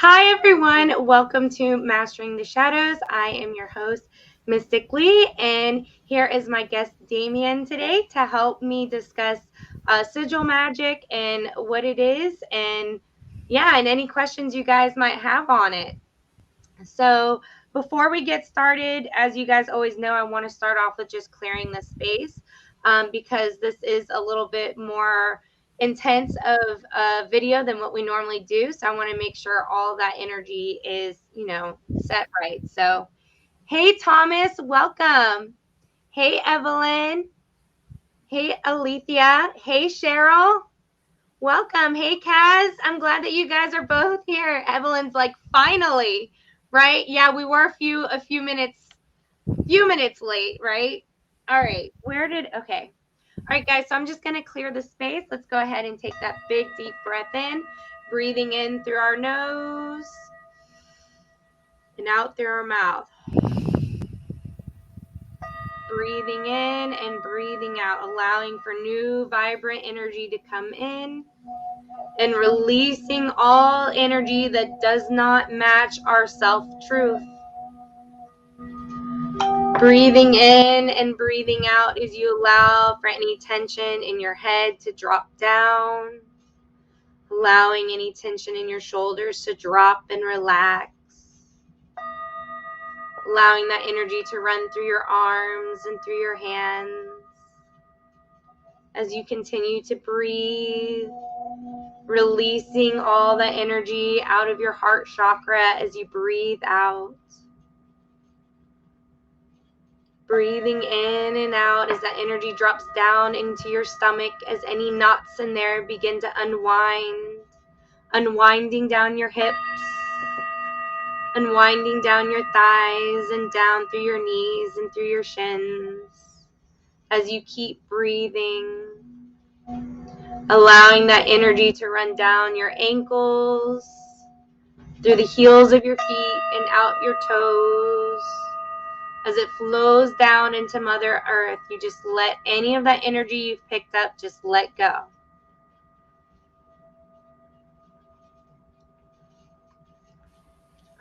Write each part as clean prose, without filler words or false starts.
Hi, everyone. Welcome to Mastering the Shadows. I am your host, Mystic Lee, and here is my guest, Damien, today to help me discuss sigil magic and what it is, and any questions you guys might have on it. So, before we get started, as you guys always know, I want to start off with just clearing the space because this is a little bit more intense of a video than what we normally do. So, I want to make sure all that energy is, set right. So, hey, Thomas, welcome. Hey, Evelyn. Hey, Alethea. Hey, Cheryl. Welcome. Hey, Kaz. I'm glad that you guys are both here. Evelyn's like, finally, right? Yeah, we were a few minutes late, right? All right. Okay. All right, guys. So I'm just going to clear the space. Let's go ahead and take that big, deep breath in, breathing in through our nose and out through our mouth. Breathing in and breathing out, allowing for new, vibrant energy to come in. And releasing all energy that does not match our self-truth. Breathing in and breathing out as you allow for any tension in your head to drop down. Allowing any tension in your shoulders to drop and relax. Allowing that energy to run through your arms and through your hands. As you continue to breathe. Releasing all the energy out of your heart chakra as you breathe out. Breathing in and out as that energy drops down into your stomach as any knots in there begin to unwind. Unwinding down your hips. Unwinding down your thighs and down through your knees and through your shins. As you keep breathing. Allowing that energy to run down your ankles, through the heels of your feet and out your toes. As it flows down into Mother Earth, you just let any of that energy you've picked up, just let go.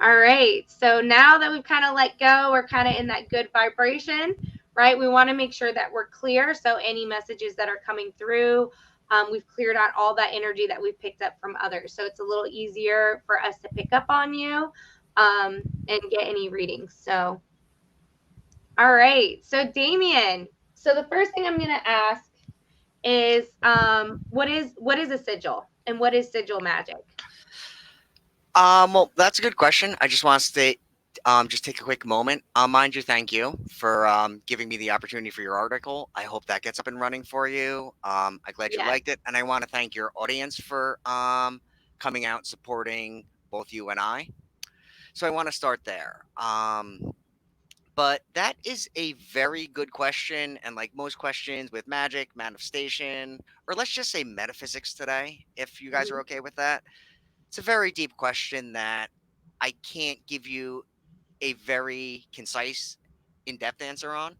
All right, so now that we've kind of let go, we're kind of in that good vibration, right? We want to make sure that we're clear. So any messages that are coming through, we've cleared out all that energy that we've picked up from others. So it's a little easier for us to pick up on you and get any readings. So, all right. So Damien, so the first thing I'm going to ask is what is a sigil and what is sigil magic? Well, that's a good question. I just want to stay, just take a quick moment. Mind you, thank you for giving me the opportunity for your article. I hope that gets up and running for you. I'm glad you Yes. liked it, and I want to thank your audience for coming out supporting both you and I. So I want to start there. But that is a very good question, and like most questions with magic, manifestation, or let's just say metaphysics today, if you guys are okay with that. It's a very deep question that I can't give you a very concise, in depth answer on.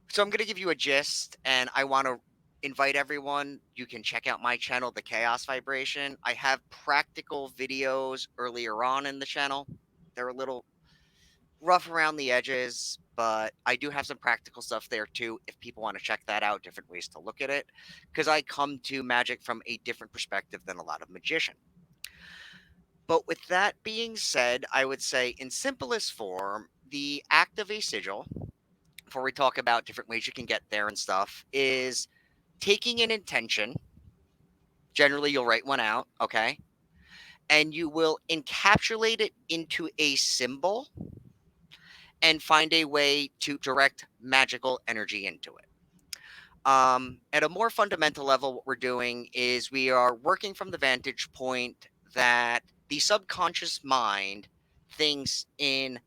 So I'm going to give you a gist, and I want to invite everyone. You can check out my channel, The Chaos Vibration. I have practical videos earlier on in the channel. They're a little rough around the edges, but I do have some practical stuff there too if people want to check that out, different ways to look at it, because I come to magic from a different perspective than a lot of magicians. But with that being said, I would say, in simplest form, the act of a sigil, before we talk about different ways you can get there and stuff, is taking an intention. Generally, you'll write one out, okay? And you will encapsulate it into a symbol and find a way to direct magical energy into it. At a more fundamental level, what we're doing is we are working from the vantage point that the subconscious mind thinks in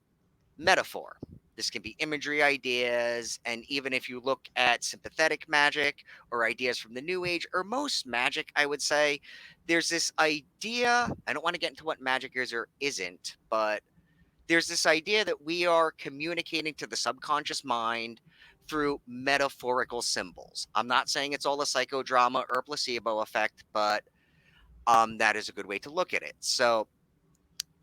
metaphor. This can be imagery ideas, and even if you look at sympathetic magic or ideas from the New Age, or most magic, I would say, there's this idea. I don't want to get into what magic is or isn't, but there's this idea that we are communicating to the subconscious mind through metaphorical symbols. I'm not saying it's all a psychodrama or a placebo effect, but that is a good way to look at it. So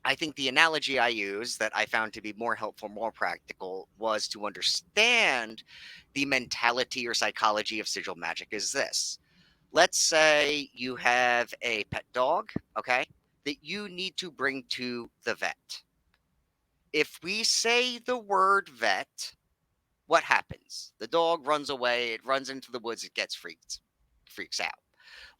I think the analogy I used that I found to be more helpful, more practical, was to understand the mentality or psychology of sigil magic is this. Let's say you have a pet dog, okay, that you need to bring to the vet. If we say the word vet, what happens? The dog runs away, it runs into the woods, it gets freaks out.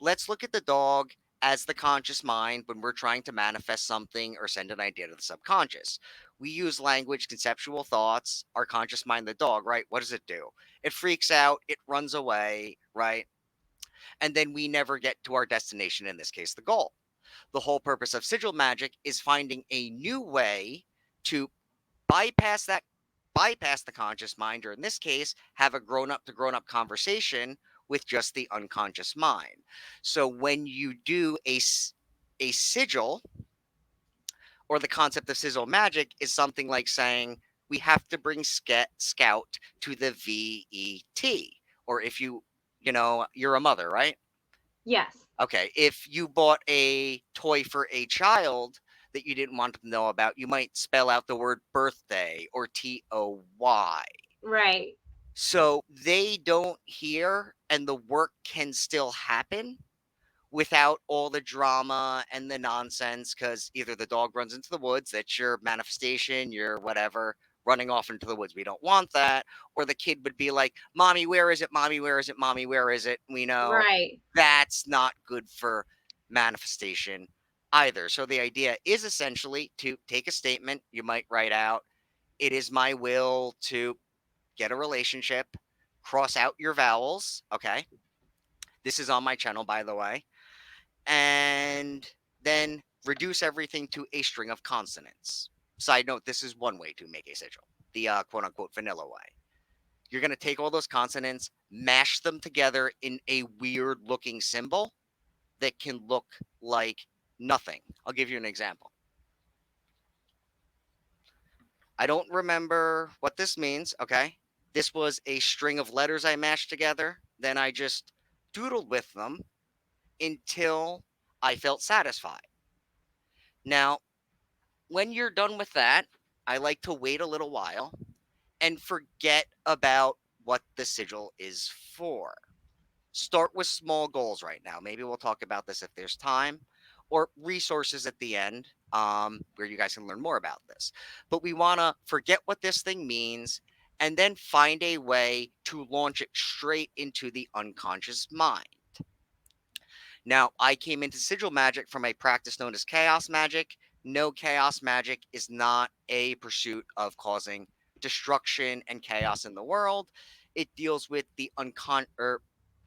Let's look at the dog as the conscious mind when we're trying to manifest something or send an idea to the subconscious. We use language, conceptual thoughts, our conscious mind, the dog, right? What does it do? It freaks out, it runs away, right? And then we never get to our destination, in this case, the goal. The whole purpose of sigil magic is finding a new way to bypass that bypass the conscious mind, or in this case have a grown up to grown up conversation with just the unconscious mind. So when you do a sigil, or the concept of sigil magic is something like saying we have to bring scout to the vet, or if you're a mother, right? Yes. Okay, if you bought a toy for a child that you didn't want them to know about, you might spell out the word birthday or TOY. Right. So they don't hear, and the work can still happen without all the drama and the nonsense, because either the dog runs into the woods, that's your manifestation, your whatever, running off into the woods. We don't want that. Or the kid would be like, Mommy, where is it? Mommy, where is it? Mommy, where is it? We know Right. that's not good for manifestation either. So the idea is essentially to take a statement you might write out. It is my will to get a relationship, cross out your vowels. Okay. This is on my channel, by the way, and then reduce everything to a string of consonants. Side note, this is one way to make a sigil, the quote unquote vanilla way. You're going to take all those consonants, mash them together in a weird looking symbol that can look like nothing. I'll give you an example. I don't remember what this means, okay? This was a string of letters I mashed together. Then I just doodled with them until I felt satisfied. Now, when you're done with that, I like to wait a little while and forget about what the sigil is for. Start with small goals right now. Maybe we'll talk about this if there's time, or resources at the end, where you guys can learn more about this. But we want to forget what this thing means and then find a way to launch it straight into the unconscious mind. Now, I came into sigil magic from a practice known as chaos magic. No, chaos magic is not a pursuit of causing destruction and chaos in the world. It deals with the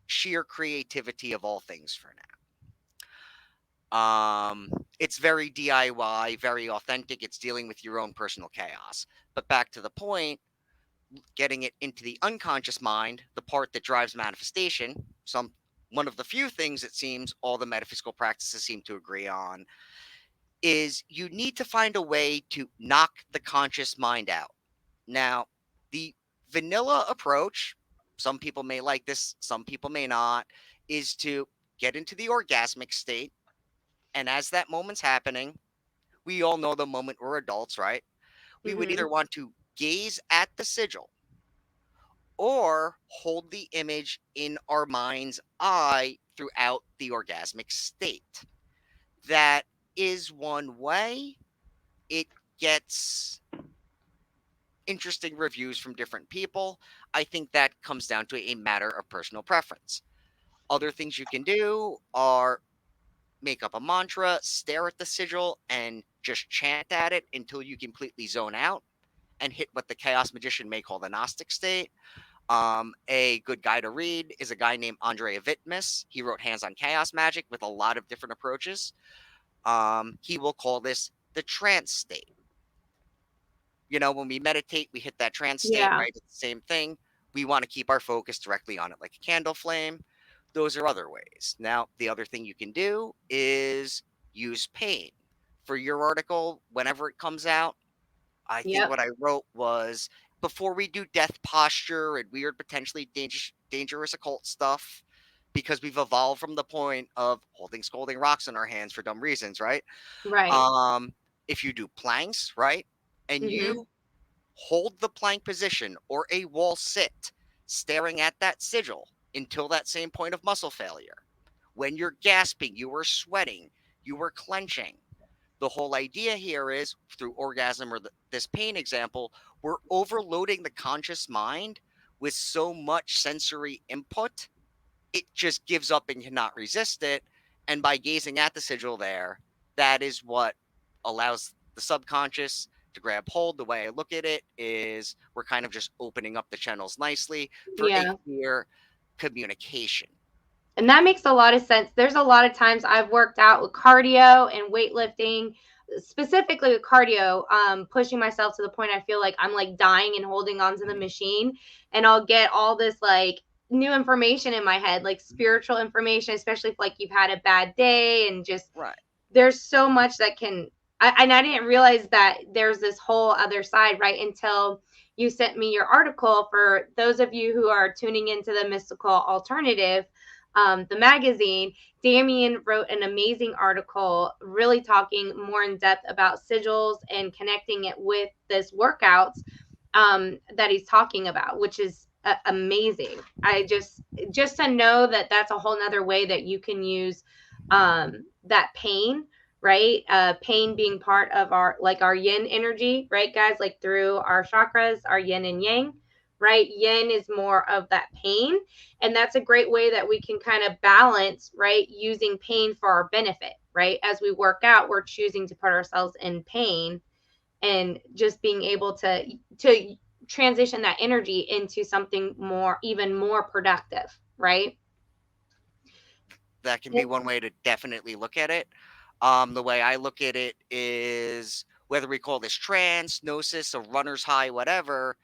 sheer creativity of all things for now. It's very DIY, very authentic. It's dealing with your own personal chaos. But back to the point, getting it into the unconscious mind, the part that drives manifestation, one of the few things it seems all the metaphysical practices seem to agree on, is you need to find a way to knock the conscious mind out. Now, the vanilla approach, some people may like this, some people may not, is to get into the orgasmic state. And as that moment's happening, we all know the moment we're adults, right? We would either Mhm. want to gaze at the sigil or hold the image in our mind's eye throughout the orgasmic state. That is one way. It gets interesting reviews from different people. I think that comes down to a matter of personal preference. Other things you can do are make up a mantra, stare at the sigil, and just chant at it until you completely zone out and hit what the chaos magician may call the Gnostic state. A good guy to read is a guy named Andrea Vitmus. He wrote Hands on Chaos Magic with a lot of different approaches. He will call this the trance state. When we meditate, we hit that trance state, Yeah. right? It's the same thing. We want to keep our focus directly on it, like a candle flame. Those are other ways. Now, the other thing you can do is use pain. For your article, whenever it comes out, I think Yep. what I wrote was before we do death posture and weird, potentially dangerous occult stuff, because we've evolved from the point of holding scalding rocks in our hands for dumb reasons, right? Right. Um, if you do planks, right, and Mhm. you hold the plank position or a wall sit, staring at that sigil until that same point of muscle failure. When you're gasping, you are sweating, you are clenching. The whole idea here is through orgasm or this pain example, we're overloading the conscious mind with so much sensory input, it just gives up and cannot resist it. And by gazing at the sigil there, that is what allows the subconscious to grab hold. The way I look at it is we're kind of just opening up the channels nicely for a Yeah. clear communication. And that makes a lot of sense. There's a lot of times I've worked out with cardio and weightlifting, specifically with cardio, pushing myself to the point I feel like I'm like dying and holding onto the machine. And I'll get all this like new information in my head, like spiritual information, especially if like you've had a bad day and just Right. there's so much that can and I didn't realize that there's this whole other side right until you sent me your article. For those of you who are tuning into the Mystical Alternative, the magazine, Damien wrote an amazing article really talking more in depth about sigils and connecting it with this workouts that he's talking about, which is amazing. I just to know that that's a whole nother way that you can use that pain, right? Pain being part of our like our yin energy, right, guys? Like through our chakras, our yin and yang, right? Yin is more of that pain, and that's a great way that we can kind of balance, right? Using pain for our benefit, right? As we work out, we're choosing to put ourselves in pain and just being able to transition that energy into something more even more productive, right? That can be one way to definitely look at it. The way I look at it is whether we call this trance, gnosis, a runner's high, whatever,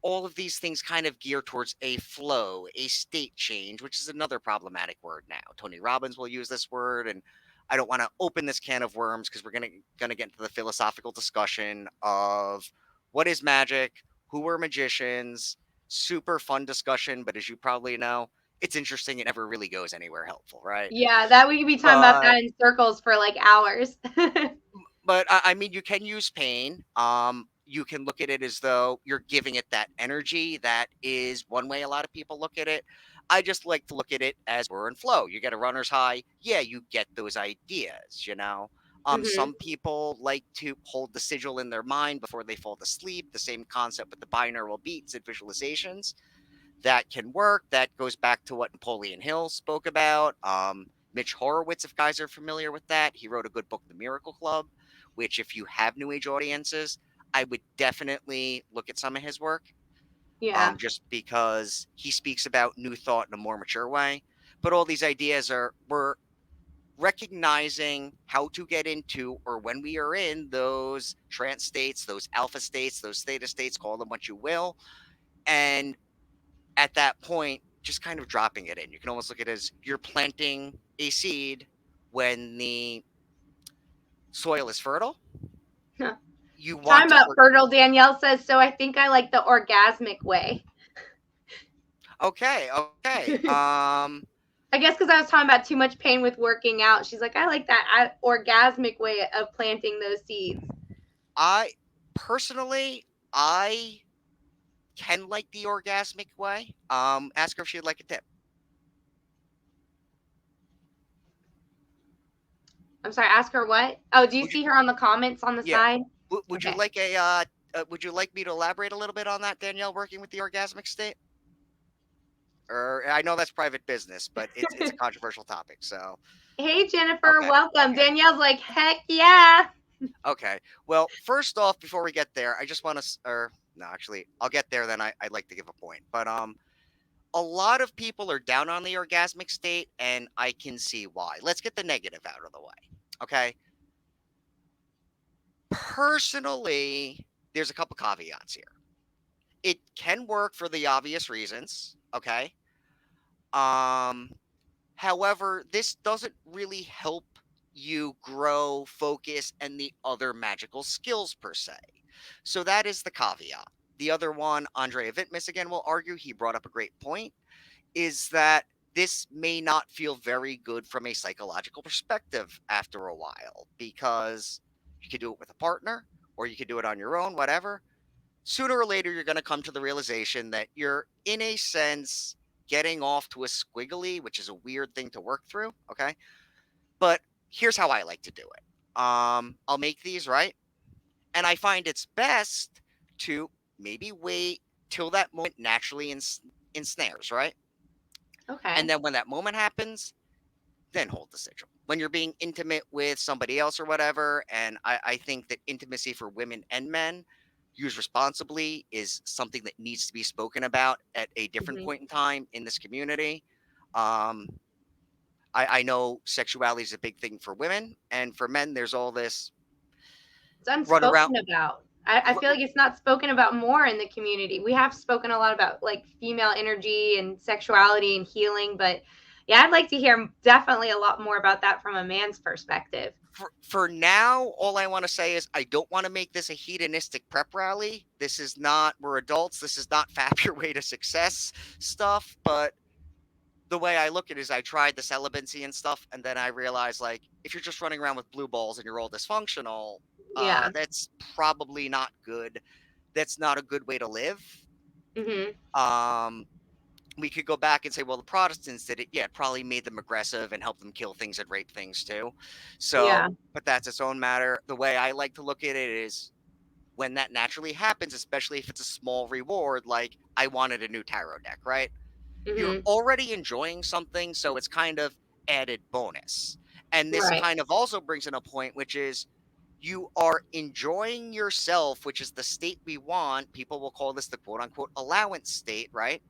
all of these things kind of gear towards a flow, a state change, which is another problematic word now. Tony Robbins will use this word, and I don't want to open this can of worms because we're gonna get into the philosophical discussion of what is magic, who are magicians. Super fun discussion, but as you probably know, it's interesting. It never really goes anywhere helpful, right? Yeah, that we could be talking about But that in circles for like hours. I mean, you can use pain. You can look at it as though you're giving it that energy. That is one way a lot of people look at it. I just like to look at it as we're in flow. You get a runner's high. Yeah, you get those ideas, you know. Hmm. Some people like to hold the sigil in their mind before they fall asleep. The same concept with the binaural beats and visualizations that can work. That goes back to what Napoleon Hill spoke about. Mitch Horowitz, if guys are familiar with that, he wrote a good book, The Miracle Club, which, if you have New Age audiences, I would definitely look at some of his work, Yeah. just because he speaks about new thought in a more mature way. But all these ideas are we're recognizing how to get into or when we are in those trance states, those alpha states, those theta states, call them what you will, and at that point, just kind of dropping it in. You can almost look at it as you're planting a seed when the soil is fertile. You Talking want to, about fertile, Danielle says, so I think I like the orgasmic way. okay, okay. I guess because I was talking about too much pain with working out. She's like, I like that orgasmic way of planting those seeds. I personally, I can like the orgasmic way. Ask her if she'd like a tip. I'm sorry, ask her what? Oh, do you Would you? see her on the comments on the Yeah. side? Would you Okay. like a? Would you like me to elaborate a little bit on that, Danielle? Working with the orgasmic state, or I know that's private business, but it's a controversial topic. So Hey, Jennifer, okay, welcome. okay. Danielle's like, heck yeah. Okay. Well, first off, before we get there, I just want to, or no, actually, I'll get there. Then I'd like to give a point. But a lot of people are down on the orgasmic state, and I can see why. Let's get the negative out of the way. Okay. Personally, there's a couple caveats here. It can work for the obvious reasons. Okay. Um, However, this doesn't really help you grow, focus, and the other magical skills per se. So that is the caveat. The other one, Andrea Vitmus again will argue, he brought up a great point, is that this may not feel very good from a psychological perspective after a while because You could do it with a partner, or you could do it on your own, whatever. Sooner or later, you're going to come to the realization that you're, in a sense, getting off to a squiggly, which is a weird thing to work through. Okay. But here's how I like to do it. I'll make these, right? And I find it's best to maybe wait till that moment naturally ensnares, right? And Okay. then when that moment happens, then hold the sigil. When you're being intimate with somebody else or whatever, and I think that intimacy for women and men, used responsibly, is something that needs to be spoken about at a different Hmm. point in time in this community. Um, I know sexuality is a big thing for women, and for men, there's all this It's run around. unspoken about. I feel like it's not spoken about more in the community. We have spoken a lot about like female energy and sexuality and healing, but yeah, I'd like to hear definitely a lot more about that from a man's perspective. For now, all I want to say is I don't want to make this a hedonistic prep rally. This is not, we're adults. This is not fap your way to success stuff. But the way I look at it is I tried the celibacy and stuff, and then I realized, like, if you're just running around with blue balls and you're all dysfunctional, Yeah. that's probably not good. That's not a good way to live. Hmm. Um, we could go back and say, well, the Protestants did it. Yeah, it probably made them aggressive and helped them kill things and rape things too. So, Yeah. but that's its own matter. The way I like to look at it is when that naturally happens, especially if it's a small reward, like I wanted a new tarot deck, right? You're Hmm. already enjoying something, so it's kind of added bonus. And this Right. kind of also brings in a point, which is you are enjoying yourself, which is the state we want. People will call this the quote unquote allowance state, right?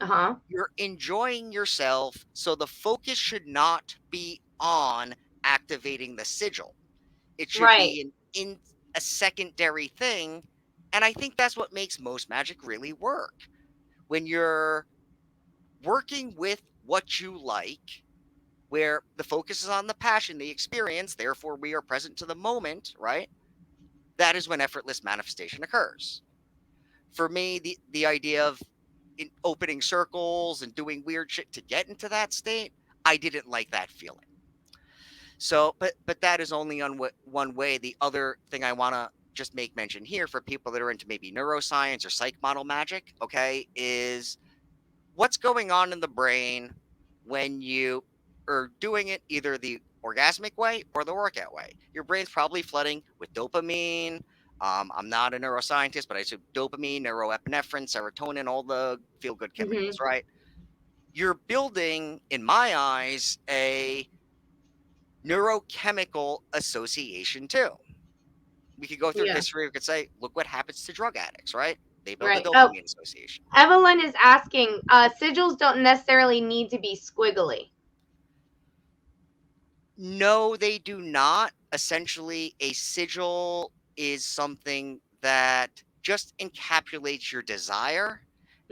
Uh-huh. You're enjoying yourself, so the focus should not be on activating the sigil. It should Right. be in a secondary thing, and I think that's what makes most magic really work. When you're working with what you like, where the focus is on the passion, the experience, therefore we are present to the moment, right? That is when effortless manifestation occurs. For me, the idea of opening circles and doing weird shit to get into that state, I didn't like that feeling. So, but that is only on one way. The other thing I want to just make mention here for people that are into maybe neuroscience or psych model magic, okay, is what's going on in the brain when you are doing it either the orgasmic way or the workout way. Your brain's probably flooding with dopamine. I'm not a neuroscientist, but I assume dopamine, neuroepinephrine, serotonin, all the feel good chemicals, Hmm. right? You're building, in my eyes, a neurochemical association too. We could go through Yeah. history. We could say, look what happens to drug addicts, right? They build a Right. Oh, dopamine association. Evelyn is asking, sigils don't necessarily need to be squiggly. No, they do not. Essentially, a sigil is something that just encapsulates your desire.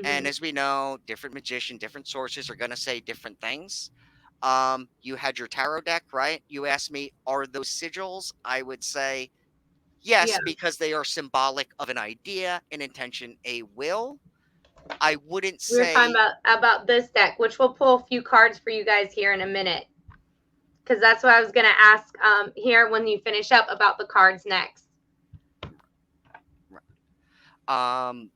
And Hmm. as we know, different magician, different sources are going to say different things. You had your tarot deck, right? You asked me, are those sigils? I would say Yeah. yes, because they are symbolic of an idea, an intention, a will. I wouldn't We were talking say about this deck, which we'll pull a few cards for you guys here in a minute, because that's what I was going to ask here when you finish up about the cards next. um,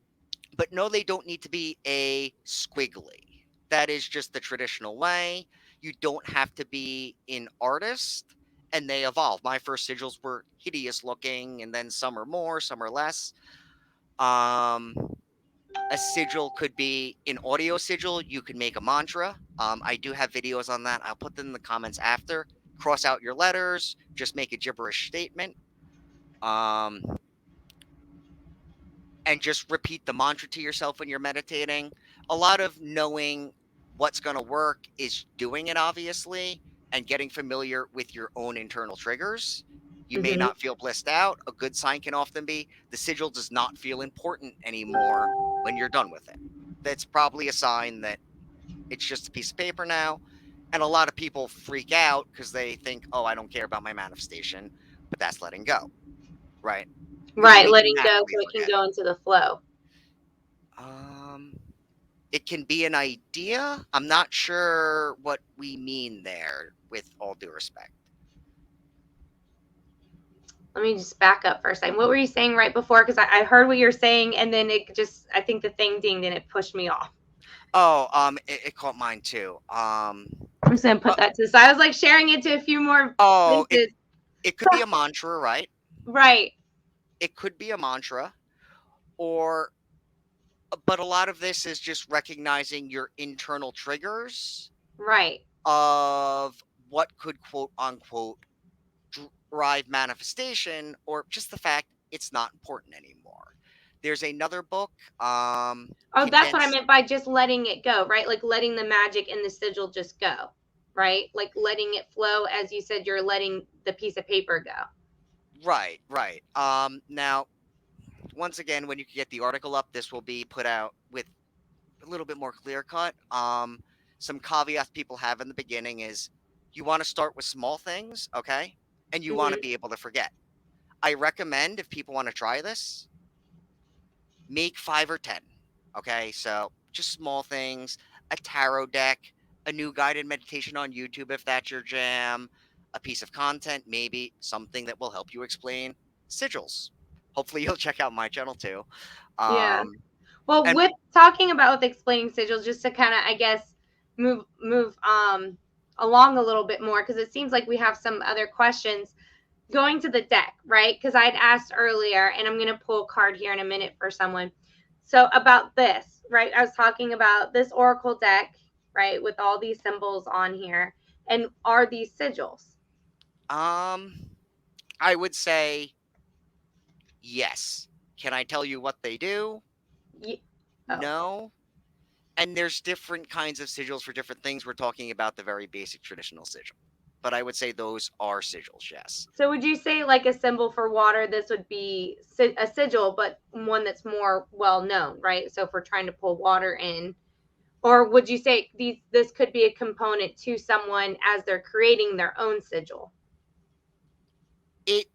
but no, they don't need to be a squiggly. That is just the traditional way. You don't have to be an artist, and they evolve. My first sigils were hideous looking, and then some are more, some are less. Um, a sigil could be an audio sigil. You could make a mantra. I do have videos on that. I'll put them in the comments after. Cross out your letters. Just make a gibberish statement. Um, and just repeat the mantra to yourself when you're meditating. A lot of knowing what's going to work is doing it, obviously, and getting familiar with your own internal triggers. You may Hmm. not feel blissed out. A good sign can often be the sigil does not feel important anymore when you're done with it. That's probably a sign that it's just a piece of paper now. And a lot of people freak out because they think, oh, I don't care about my manifestation, but that's letting go, right? Right, We can letting go naturally so it can forget. go into the flow. Um, it can be an idea. I'm not sure what we mean there, with all due respect. let me just back up for a second. What were you saying right before? Because I heard what you're saying, and then it just, I think the thing dinged and it pushed me off. Oh, it caught mine too. I'm just gonna put But that to the side. I was like sharing it to a few more oh, places. it could be a mantra, right? Right, It could be a mantra, or but a lot of this is just recognizing your internal triggers right. of what could quote unquote drive manifestation, or just the fact it's not important anymore. There's another book, Oh, that's what I condensed. meant by just letting it go, right? Like letting the magic and the sigil just go, right? Like letting it flow, as you said, you're letting the piece of paper go. Right, right. Now, once again, when you get the article up, this will be put out with a little bit more clear cut. Some caveats people have in the beginning is you want to start with small things, okay? And you want to Hmm. be able to forget. I recommend if people want to try this, make 5 or 10. Okay, so just small things, a tarot deck, a new guided meditation on YouTube if that's your jam, a piece of content, maybe something that will help you explain sigils. Hopefully, you'll check out my channel too. Yeah. Um, Well, and with talking about with explaining sigils, just to kind of, I guess, move along a little bit more, because it seems like we have some other questions. Going to the deck, right? Because I'd asked earlier, and I'm going to pull a card here in a minute for someone. So about this, right? I was talking about this oracle deck, right, with all these symbols on here, and are these sigils? um, I would say yes. Can I tell you what they do? Oh, No. And there's different kinds of sigils for different things. We're talking about the very basic traditional sigil. But I would say those are sigils, yes. so would you say like a symbol for water? This would be a sigil, but one that's more well known, right? So if we're trying to pull water in, or would you say this could be a component to someone as they're creating their own sigil? It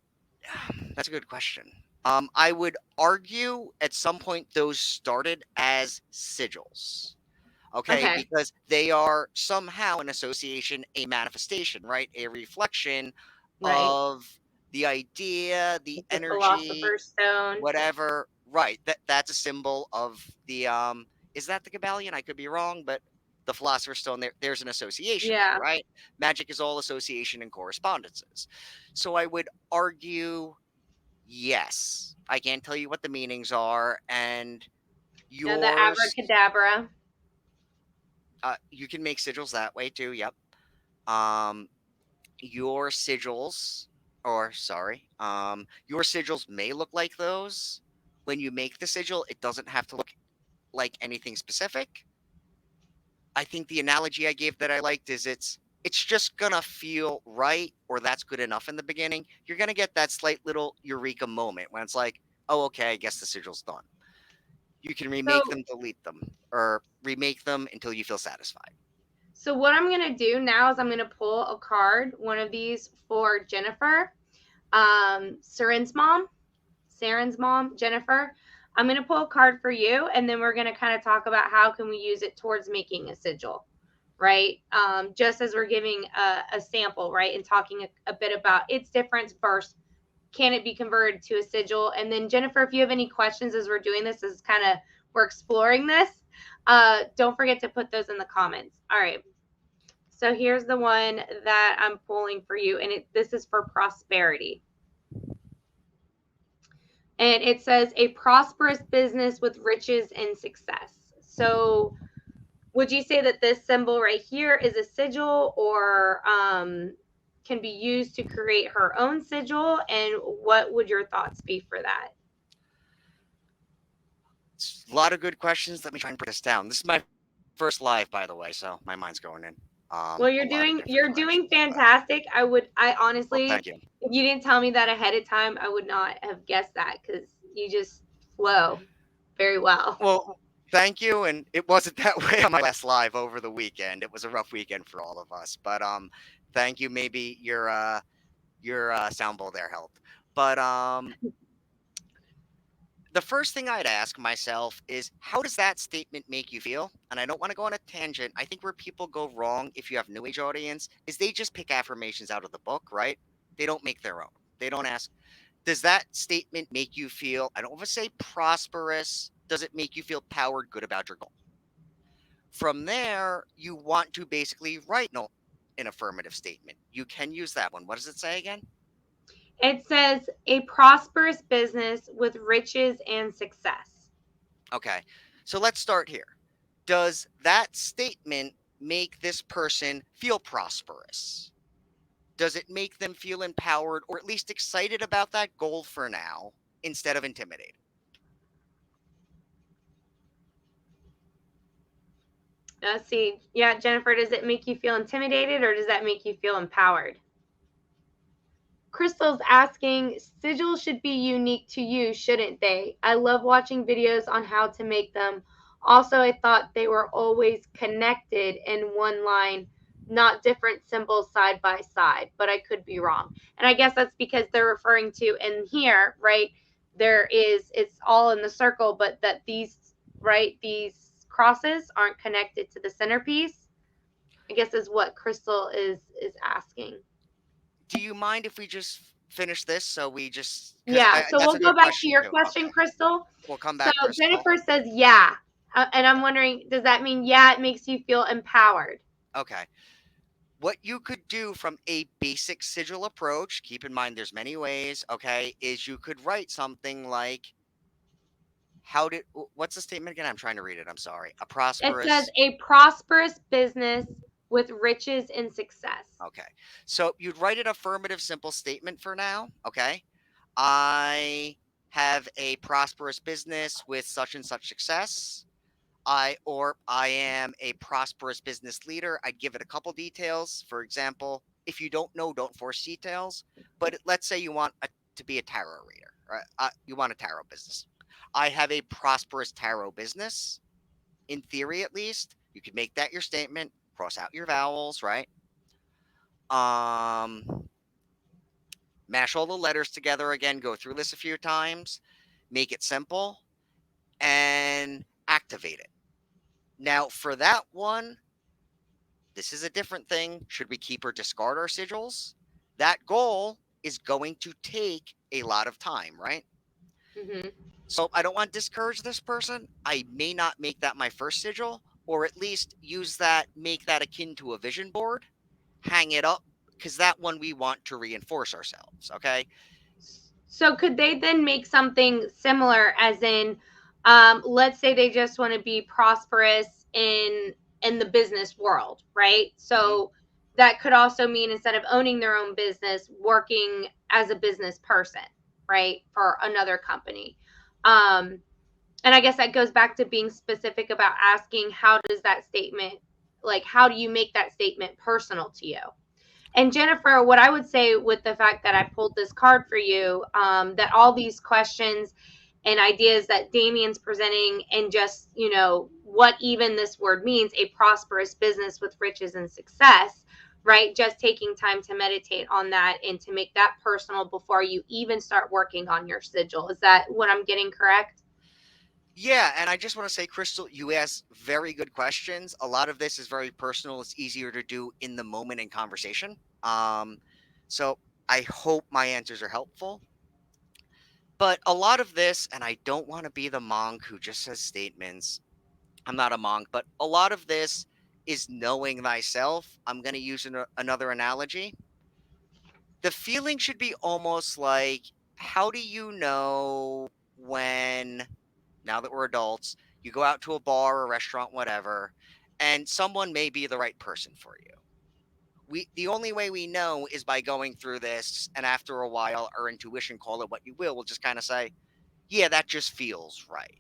That's a good question. I would argue at some point those started as sigils. Okay, Okay, because they are somehow an association, a manifestation, right? A reflection right. of the idea, the Like the energy, philosopher's stone. whatever. Right. That's a symbol of the is that the Gabalion? I could be wrong, but the Philosopher's Stone, there's an association there, Yeah. right? Magic is all association and correspondences. So I would argue yes. I can't tell you what the meanings are, and No, the yours abracadabra. you can make sigils that way too, yep. Um your sigils, or sorry, your sigils may look like those. When you make the sigil, it doesn't have to look like anything specific. I think the analogy I gave that I liked is it's just gonna feel right, or that's good enough in the beginning. You're gonna get that slight little eureka moment when it's like, oh, okay, I guess the sigil's done. You can remake So them, delete them, or remake them until you feel satisfied. so what I'm gonna do now is I'm gonna pull a card, one of these for Jennifer, Saren's mom, Jennifer. I'm gonna pull a card for you, and then we're gonna kind of talk about how can we use it towards making a sigil, right? Just as we're giving a sample, right, and talking a bit about its difference versus can it be converted to a sigil? And then Jennifer, if you have any questions as we're doing this, is kind of we're exploring this. Don't forget to put those in the comments. All right. So here's the one that I'm pulling for you, and this is for prosperity. And it says a prosperous business with riches and success. So would you say that this symbol right here is a sigil, or can be used to create her own sigil? And what would your thoughts be for that? It's a lot of good questions. Let me try and break this down. This is my first live, by the way, so my mind's going in Well, a lot of different you're doing directions. But fantastic. I well, honestly, thank you. if you didn't tell me that ahead of time, I would not have guessed that, because you just flow very well. Well, thank you. And it wasn't that way on my last live over the weekend. It was a rough weekend for all of us. But thank you. Maybe your sound bowl there helped. But the first thing I'd ask myself is, how does that statement make you feel? And I don't want to go on a tangent. I think where people go wrong, if you have new age audience, is they just pick affirmations out of the book, right? They don't make their own. They don't ask, Does that statement make you feel, I don't want to say prosperous, does it make you feel powered, good about your goal? From there, you want to basically write no an affirmative statement. You can use that one. What does it say again? It says a prosperous business with riches and success. Okay. So let's start here. Does that statement make this person feel prosperous? Does it make them feel empowered or at least excited about that goal for now instead of intimidated? Let's see. Yeah, Jennifer, does it make you feel intimidated or does that make you feel empowered? Crystal's asking, sigils should be unique to you, shouldn't they? I love watching videos on how to make them. Also, I thought they were always connected in one line, not different symbols side by side, but I could be wrong. And I guess that's because they're referring to in here, right? It's all in the circle, but that these, right, these crosses aren't connected to the centerpiece, I guess is what Crystal is asking. Do you mind if we just finish this so we just because Yeah, so that's we'll a go good back to question your too. question, Okay, Crystal. we'll come So back, Crystal. Jennifer says, yeah. And I'm wondering, does that mean, yeah, it makes you feel empowered? Okay. What you could do from a basic sigil approach, keep in mind there's many ways, okay, is you could write something like, what's the statement again? I'm trying to read it. I'm sorry. A It says, prosperous. a prosperous business with riches and success. Okay. So you'd write an affirmative simple statement for now, okay? I have a prosperous business with such and such success. I am a prosperous business leader. I'd give it a couple details. For example, if you don't know, don't force details. But let's say you want to be a tarot reader, right? You want a tarot business. I have a prosperous tarot business. In theory, at least, you could make that your statement. Cross out your vowels, right? Um, Mash all the letters together again. Go through this a few times. Make it simple and activate it. Now, for that one, this is a different thing. Should we keep or discard our sigils? That goal is going to take a lot of time, right? Hmm. So I don't want to discourage this person. I may not make that my first sigil, or at least use that, make that akin to a vision board, hang it up, because that one we want to reinforce ourselves, okay? So could they then make something similar, as in, let's say they just want to be prosperous in the business world, right? Hmm. So that could also mean, instead of owning their own business, working as a business person, right, for another company. Um, and I guess that goes back to being specific about asking, how does that statement, like, how do you make that statement personal to you? And Jennifer, what I would say with the fact that I pulled this card for you, that all these questions and ideas that Damien's presenting, and just, what even this word means, a prosperous business with riches and success, right? Just taking time to meditate on that and to make that personal before you even start working on your sigil. Is that what I'm getting correct? Yeah, and I just want to say, Crystal, you asked very good questions. A lot of this is very personal. It's easier to do in the moment in conversation. So I hope my answers are helpful. But a lot of this, and I don't want to be the monk who just says statements. I'm not a monk, but a lot of this is knowing thyself. I'm going to use another analogy. The feeling should be almost like, how do you know when, now that we're adults, you go out to a bar or restaurant, whatever, and someone may be the right person for you? The only way we know is by going through this, and after a while, our intuition, call it what you will just kind of say, yeah, that just feels right.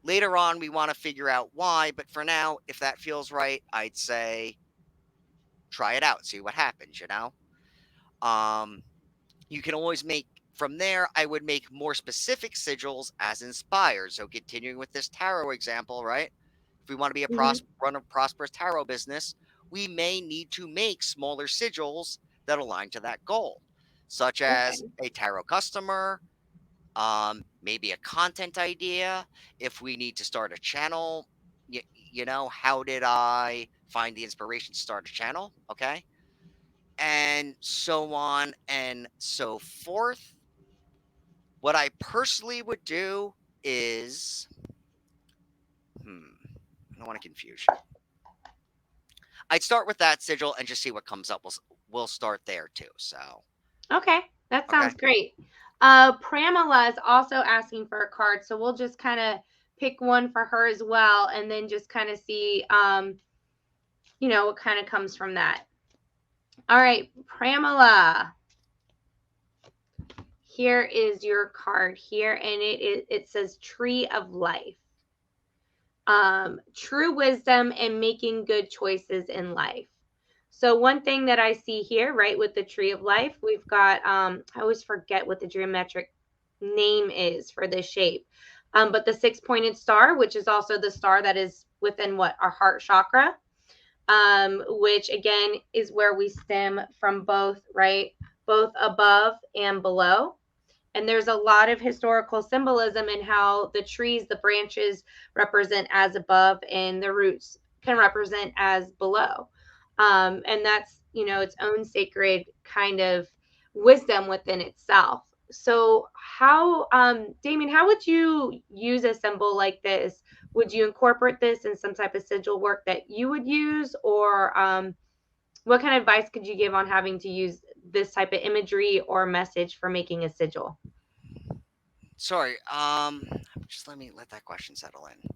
Later on, we want to figure out why, but for now, if that feels right, I'd say try it out, see what happens, you know? Um, you can always make, from there, I would make more specific sigils as inspired. So continuing with this tarot example, right? If we want to be Mm-hmm. run a prosperous tarot business, we may need to make smaller sigils that align to that goal, such as Okay. a tarot customer, maybe a content idea. If we need to start a channel, how did I find the inspiration to start a channel? Okay. And so on and so forth. What I personally would do is, I don't want to confuse you. I'd start with that sigil and just see what comes up. We'll start there too. So Okay, that okay, sounds great. Pramila is also asking for a card, so we'll just kind of pick one for her as well, and then just kind of see, what kind of comes from that. All right, Pramila, here is your card here, and it says Tree of Life. True wisdom and making good choices in life. So one thing that I see here, right, with the tree of life, we've got, I always forget what the geometric name is for this shape. But the 6-pointed star, which is also the star that is within what our heart chakra, which again is where we stem from both, right? Both above and below. And there's a lot of historical symbolism in how the trees, the branches represent as above, and the roots can represent as below. And that's, its own sacred kind of wisdom within itself. So, how, Damien, how would you use a symbol like this? Would you incorporate this in some type of sigil work that you would use, or what kind of advice could you give on having to use this type of imagery or message for making a sigil? sorry. Just let that question settle in.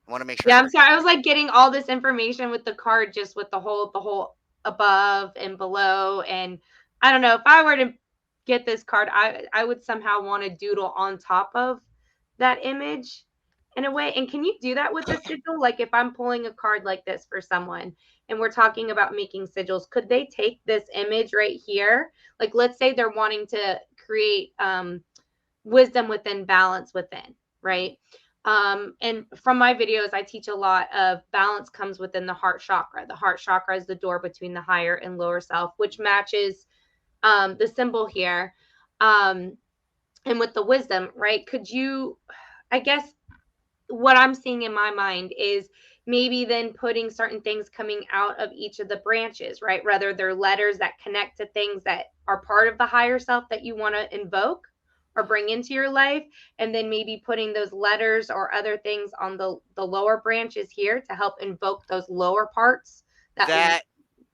I want to make sure I Yeah, I'm heard you sorry. I was right. like getting all this information with the card, just with the whole above and below. And I don't know, if I were to get this card, I would somehow want to doodle on top of that image in a way. And can you do that with a sigil? Like if I'm pulling a card like this for someone and we're talking about making sigils, could they take this image right here? Like let's say they're wanting to create wisdom within, balance within, right? And from my videos, I teach a lot of balance comes within the heart chakra. The heart chakra is the door between the higher and lower self, which matches the symbol here. Um, and with the wisdom, right? Could you, I guess, what I'm seeing in my mind is maybe then putting certain things coming out of each of the branches, right? Whether they're letters that connect to things that are part of the higher self that you want to invoke or bring into your life, and then maybe putting those letters or other things on the lower branches here to help invoke those lower parts, that That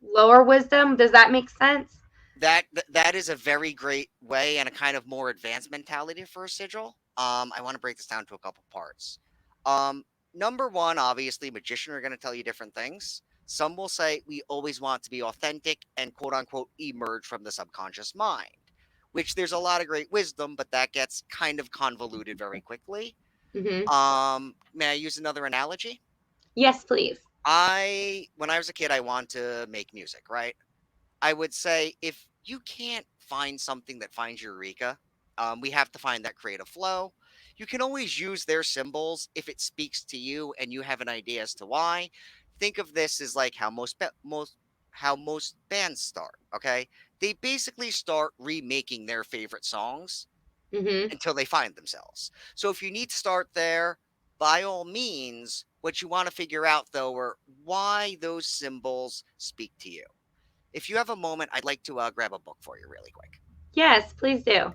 lower wisdom. Does that make sense? that is a very great way and a kind of more advanced mentality for a sigil. I want to break this down to a couple parts. Um, Number one, obviously, magician are going to tell you different things. Some will say we always want to be authentic and quote unquote emerge from the subconscious mind, which there's a lot of great wisdom, but that gets kind of convoluted very quickly. Mm-hmm. May I use another analogy? Yes, please. When I was a kid, I wanted to make music, right? I would say if you can't find something that finds your eureka, we have to find that creative flow. You can always use their symbols if it speaks to you and you have an idea as to why. Think of this as like how most bands start. Okay, they basically start remaking their favorite songs Mm-hmm. until they find themselves. So if you need to start there, by all means, what you want to figure out though are why those symbols speak to you. If you have a moment, I'd like to grab a book for you really quick. Yes, please do.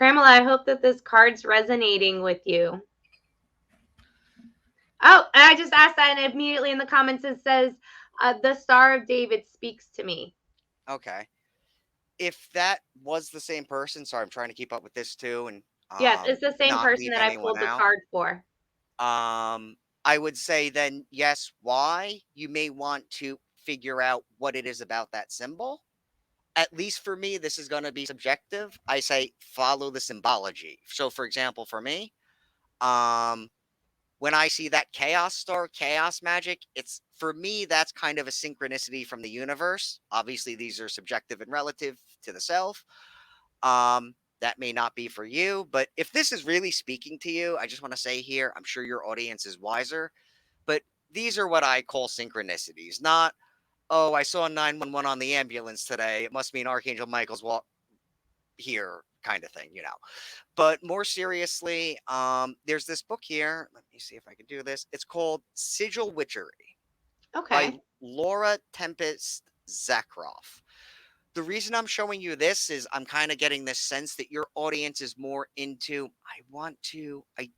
Pramela, I hope that this card's resonating with you. Oh, and I just asked that, and immediately in the comments it says, "The Star of David speaks to me." Okay. If that was the same person, sorry, I'm trying to keep up with this too and Yes, it's the same not person leave that I anyone pulled the out. card for. Um, I would say then, yes, why? You may want to figure out what it is about that symbol. At least for me, this is going to be subjective. I say follow the symbology. So, for example, for me, um, when I see that chaos star, chaos magic, it's for me, that's kind of a synchronicity from the universe. Obviously, these are subjective and relative to the self. That may not be for you, but if this is really speaking to you, I just want to say here, I'm sure your audience is wiser, but these are what I call synchronicities, not, oh, I saw 911 on the ambulance today. It must mean Archangel Michael's here. kind of thing, you know. But more seriously, there's this book here. Let me see if I can do this. It's called Sigil Witchery by Okay. Laura Tempest Zakroff. The reason I'm showing you this is I'm kind of getting this sense that your audience is more into, I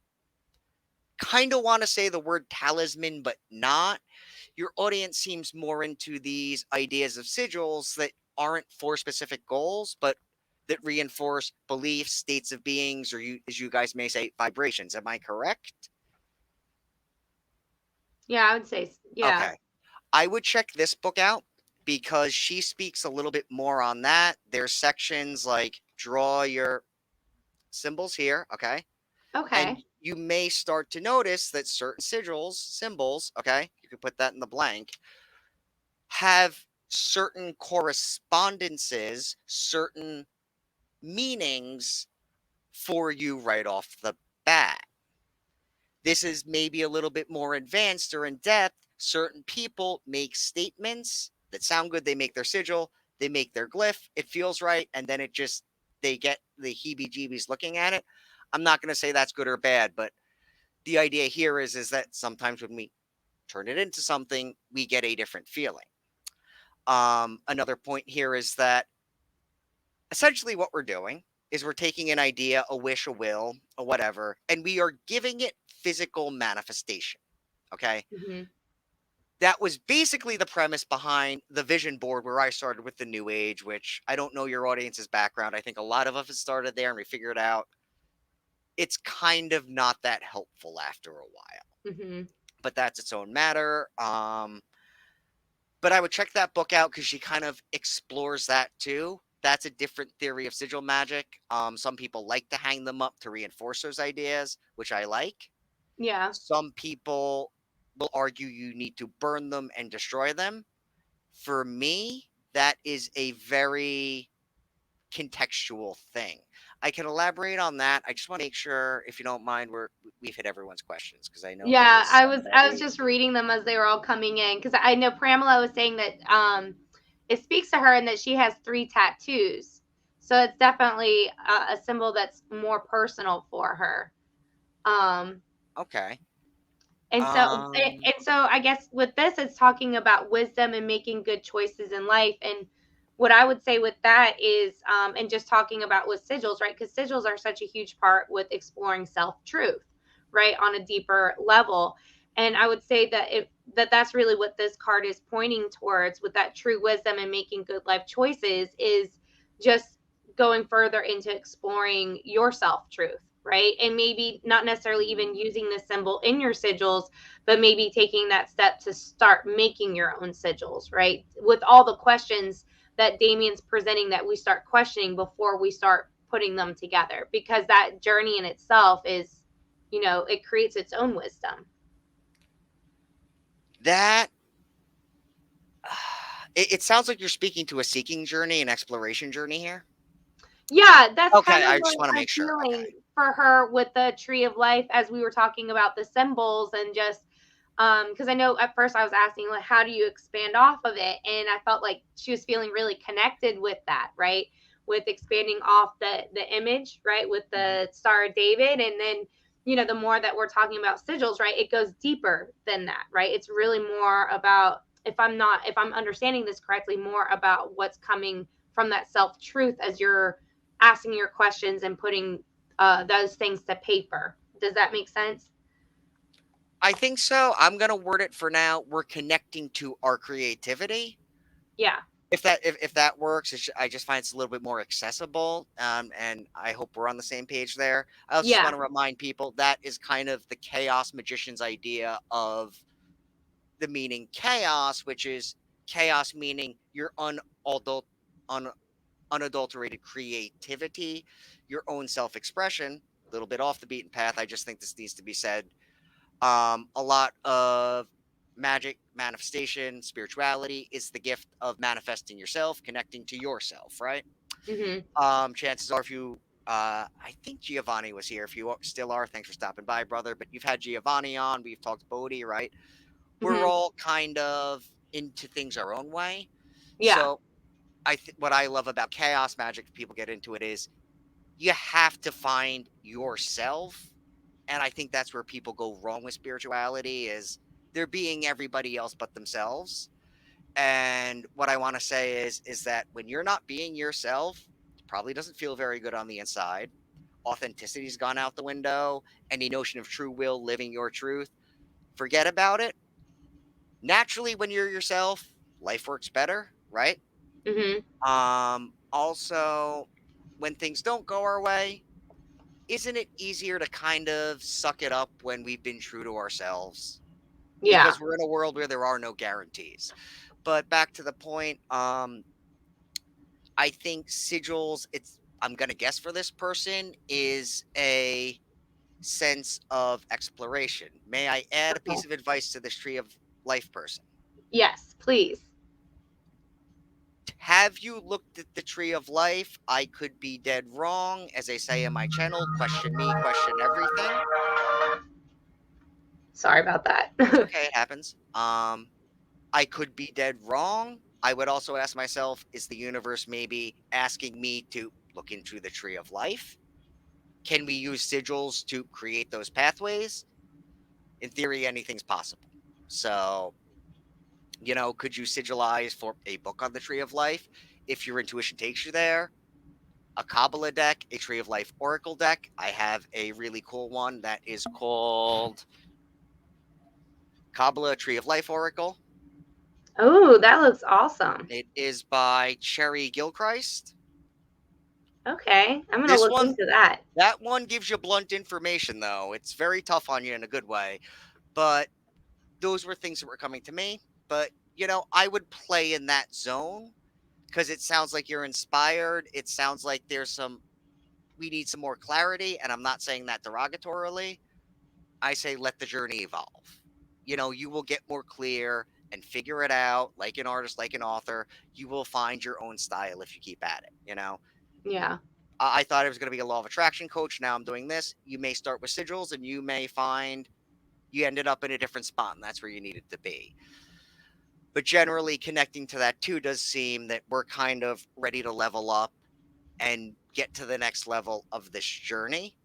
kind of want to say the word talisman, but not. Your audience seems more into these ideas of sigils that aren't for specific goals, but that reinforce beliefs, states of beings, or you, as you guys may say, vibrations. Am I correct? Yeah, I would say yeah. Okay. I would check this book out because she speaks a little bit more on that. There's sections like draw your symbols here, okay? And Okay. you may start to notice that certain sigils, symbols, okay, you can put that in the blank, have certain correspondences, certain meanings for you right off the bat. This is maybe a little bit more advanced or in depth. Certain people make statements that sound good. They make their sigil, they make their glyph. It feels right. And then it just, they get the heebie jeebies looking at it. I'm not going to say that's good or bad, but the idea here is that sometimes when we turn it into something, we get a different feeling. Another point here is that essentially what we're doing is we're taking an idea, a wish, a will, or whatever, and we are giving it physical manifestation. Okay. Hmm. That was basically the premise behind the vision board where I started with the new age, which I don't know your audience's background. I think a lot of us started there and we figured out it's kind of not that helpful after a while, Hmm. but that's its own matter. But I would check that book out because she kind of explores that too. That's a different theory of sigil magic. Some people like to hang them up to reinforce those ideas, which I like. Yeah. Some people will argue you need to burn them and destroy them. For me, that is a very contextual thing. I can elaborate on that. I just want to make sure, if you don't mind, we've hit everyone's questions because I know there Yeah, was I some was that I was we. just reading them as they were all coming in because I know Pramela was saying that it speaks to her and that she has three tattoos. So it's definitely a symbol that's more personal for her. Um, Okay. and so Um. I guess with this it's talking about wisdom and making good choices in life. And what I would say with that is and just talking about with sigils, right? Because sigils are such a huge part with exploring self-truth, right? On a deeper level. And I would say that that's really what this card is pointing towards with that true wisdom and making good life choices is just going further into exploring your self-truth, right? And maybe not necessarily even using this symbol in your sigils, but maybe taking that step to start making your own sigils, right? With all the questions that Damien's presenting, that we start questioning before we start putting them together, because that journey in itself is, it creates its own wisdom. That it sounds like you're speaking to a seeking journey, an exploration journey here. Yeah, that's kind Okay, of I what just want to I'm make sure. feeling Okay. for her with the tree of life, as we were talking about the symbols and just because I know at first I was asking like how do you expand off of it, and I felt like she was feeling really connected with that, right? With expanding off the image, right? With Mhm. the Star of David, and then the more that we're talking about sigils, right? It goes deeper than that, right? It's really more about, if I'm understanding this correctly, more about what's coming from that self truth as you're asking your questions and putting those things to paper. Does that make sense? I think so. I'm gonna word it for now. We're connecting to our creativity. Yeah. If that works, I just find it's a little bit more accessible, and I hope we're on the same page there. I also just Yeah. want to remind people that is kind of the chaos magician's idea of the meaning chaos, which is chaos meaning your un, unadulterated creativity, your own self-expression. A little bit off the beaten path. I just think this needs to be said. A lot of magic, manifestation, spirituality is the gift of manifesting yourself, connecting to yourself, right? Mhm. Chances are, if you, I think Giovanni was here. If you still are, thanks for stopping by, brother. But you've had Giovanni on. We've talked Bodhi, right? We're Mhm. all kind of into things our own way. Yeah. So what I love about chaos magic, if people get into it, is you have to find yourself. And I think that's where people go wrong with spirituality is they're being everybody else but themselves. And what I want to say is that when you're not being yourself, it probably doesn't feel very good on the inside. Authenticity's gone out the window. Any notion of true will, living your truth, forget about it. Naturally, when you're yourself, life works better, right? Mm-hmm. Also, when things don't go our way, isn't it easier to kind of suck it up when we've been true to ourselves? Yeah. Because we're in a world where there are no guarantees. But back to the point, I think sigils, it's I'm gonna guess for this person is a sense of exploration. May I add a Okay. piece of advice to this tree of life person? Yes, please. Have you looked at the tree of life? I could be dead wrong. As I say in my channel, question me, question everything. Sorry about that. It's okay, it happens. I could be dead wrong. I would also ask myself, is the universe maybe asking me to look into the tree of life? Can we use sigils to create those pathways? In theory, anything's possible. So, could you sigilize for a book on the tree of life if your intuition takes you there? A Kabbalah deck, a Tree of Life Oracle deck. I have a really cool one that is called Kabbalah Tree of Life Oracle. Oh, that looks awesome. It is by Cherry Gilchrist. Okay, I'm gonna This look one, into that. that one gives you blunt information, though. It's very tough on you in a good way. But those were things that were coming to me. But, I would play in that zone because it sounds like you're inspired. It sounds like we need some more clarity. And I'm not saying that derogatorily. I say let the journey evolve. You will get more clear and figure it out like an artist, like an author. You will find your own style if you keep at it. Yeah. I thought I was going to be a law of attraction coach. Now I'm doing this. You may start with sigils and you may find you ended up in a different spot and that's where you needed to be. But generally, connecting to that too does seem that we're kind of ready to level up and get to the next level of this journey.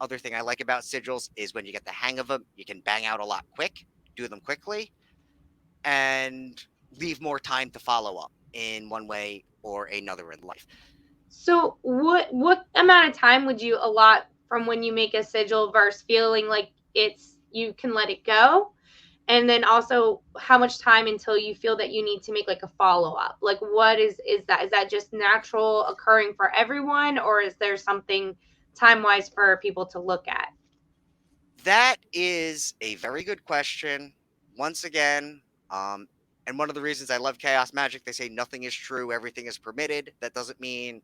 Other thing I like about sigils is when you get the hang of them, you can bang out a lot quick, do them quickly, and leave more time to follow up in one way or another in life. So what amount of time would you allot from when you make a sigil versus feeling like it's you can let it go? And then also how much time until you feel that you need to make like a follow up? Like what is that? Is that just natural occurring for everyone or is there something time wise for people to look at? That is a very good question. Once again, um, and one of the reasons I love chaos magic, they say nothing is true, everything is permitted. That doesn't mean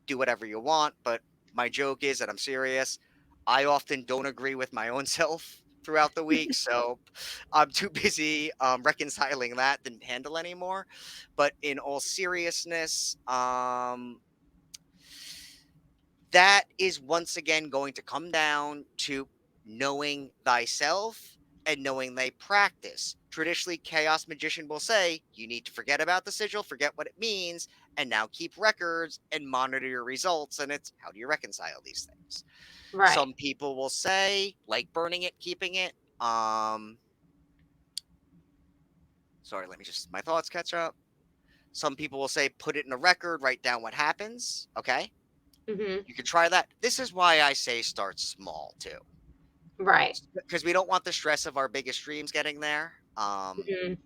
do whatever you want, but my joke is that I'm serious. I often don't agree with my own self throughout the week, so I'm too busy reconciling that than handle anymore. But in all seriousness, that is once again going to come down to knowing thyself and knowing thy practice. Traditionally, Chaos Magician will say, you need to forget about the sigil, forget what it means, and now keep records and monitor your results. And it's how do you reconcile these things? Right. Some people will say, like burning it, keeping it. Um, Sorry, let me just, my thoughts catch up. Some people will say, put it in a record, write down what happens. Okay. Mhm. You can try that. This is why I say start small too. Right. Because we don't want the stress of our biggest dreams getting there. Mhm.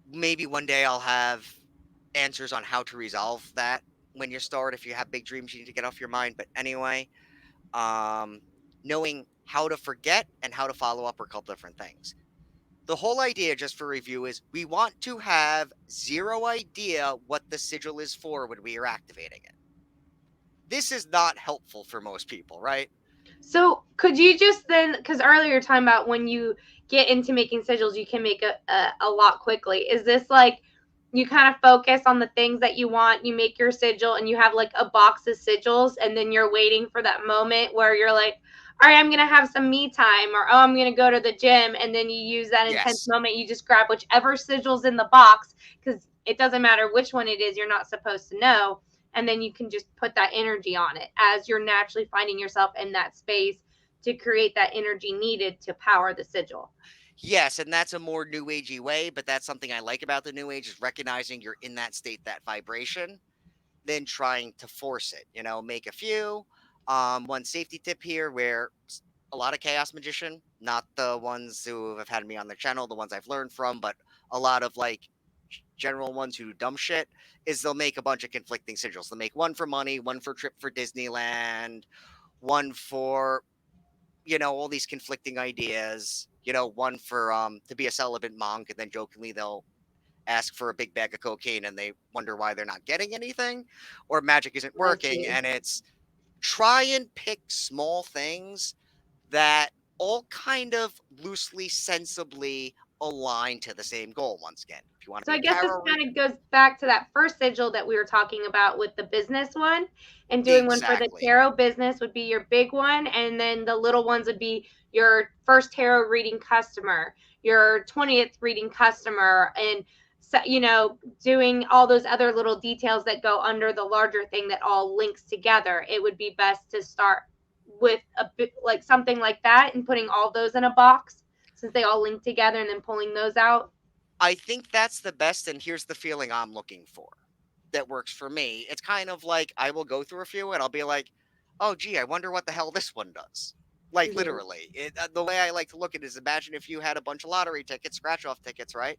Maybe one day I'll have answers on how to resolve that when you start. If you have big dreams, you need to get off your mind. But anyway, um, knowing how to forget and how to follow up are a couple different things. The whole idea, just for review, is we want to have zero idea what the sigil is for when we are activating it. This is not helpful for most people, right? So could you just then, because earlier you're talking about when you get into making sigils, you can make a lot quickly. Is this like you kind of focus on the things that you want, you make your sigil and you have like a box of sigils and then you're waiting for that moment where you're like, all right, I'm going to have some me time or, oh, I'm going to go to the gym. And then you use that intense Yes. moment. You just grab whichever sigils in the box because it doesn't matter which one it is. You're not supposed to know. and then you can just put that energy on it as you're naturally finding yourself in that space to create that energy needed to power the sigil. Yes, and that's a more new agey way, but that's something I like about the new age is recognizing you're in that state, that vibration, then trying to force it, make a few. One safety tip here where a lot of chaos magician, not the ones who have had me on their channel, the ones I've learned from, but a lot of like general ones who do dumb shit is they'll make a bunch of conflicting sigils. They'll make one for money, one for trip for Disneyland, one for all these conflicting ideas. One for to be a celibate monk, and then jokingly they'll ask for a big bag of cocaine and they wonder why they're not getting anything, or magic isn't I working. see. And it's try and pick small things that all kind of loosely, sensibly align to the same goal. Once again, if you want to So be I a guess this tarot kind of goes back to that first sigil that we were talking about with the business one, and doing one for the exactly. tarot business would be your big one, and then the little ones would be your first tarot reading customer, your 20th reading customer, and so, doing all those other little details that go under the larger thing that all links together. It would be best to start with a bit like something like that and putting all those in a box since they all link together and then pulling those out. I think that's the best, and here's the feeling I'm looking for that works for me. It's kind of like I will go through a few and I'll be like, oh, gee, I wonder what the hell this one does. Like, Mm-hmm. literally. The way I like to look at it is imagine if you had a bunch of lottery tickets, scratch off tickets, right?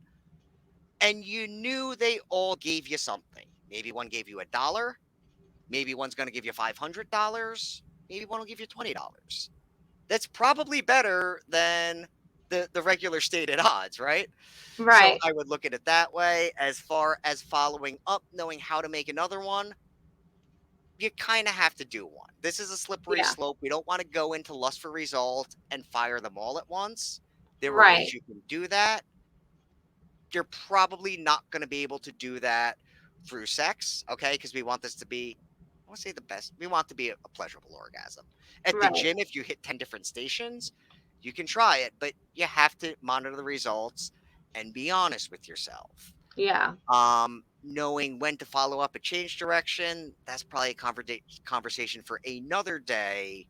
And you knew they all gave you something. Maybe one gave you $1. Maybe one's going to give you $500. Maybe one will give you $20. That's probably better than the regular stated odds, right? So Right. I would look at it that way. As far as following up, knowing how to make another one, you kind of have to do one. This is a slippery Yeah. slope. We don't want to go into lust for result and fire them all at once. There are ways Right. you can do that. You're probably not going to be able to do that through sex, okay? Because we want this to be, I want to say the best. We want to be a pleasurable orgasm. At the Right. gym, if you hit 10 different stations, you can try it, but you have to monitor the results and be honest with yourself. Yeah. Knowing when to follow up and change direction, that's probably a conversation for another day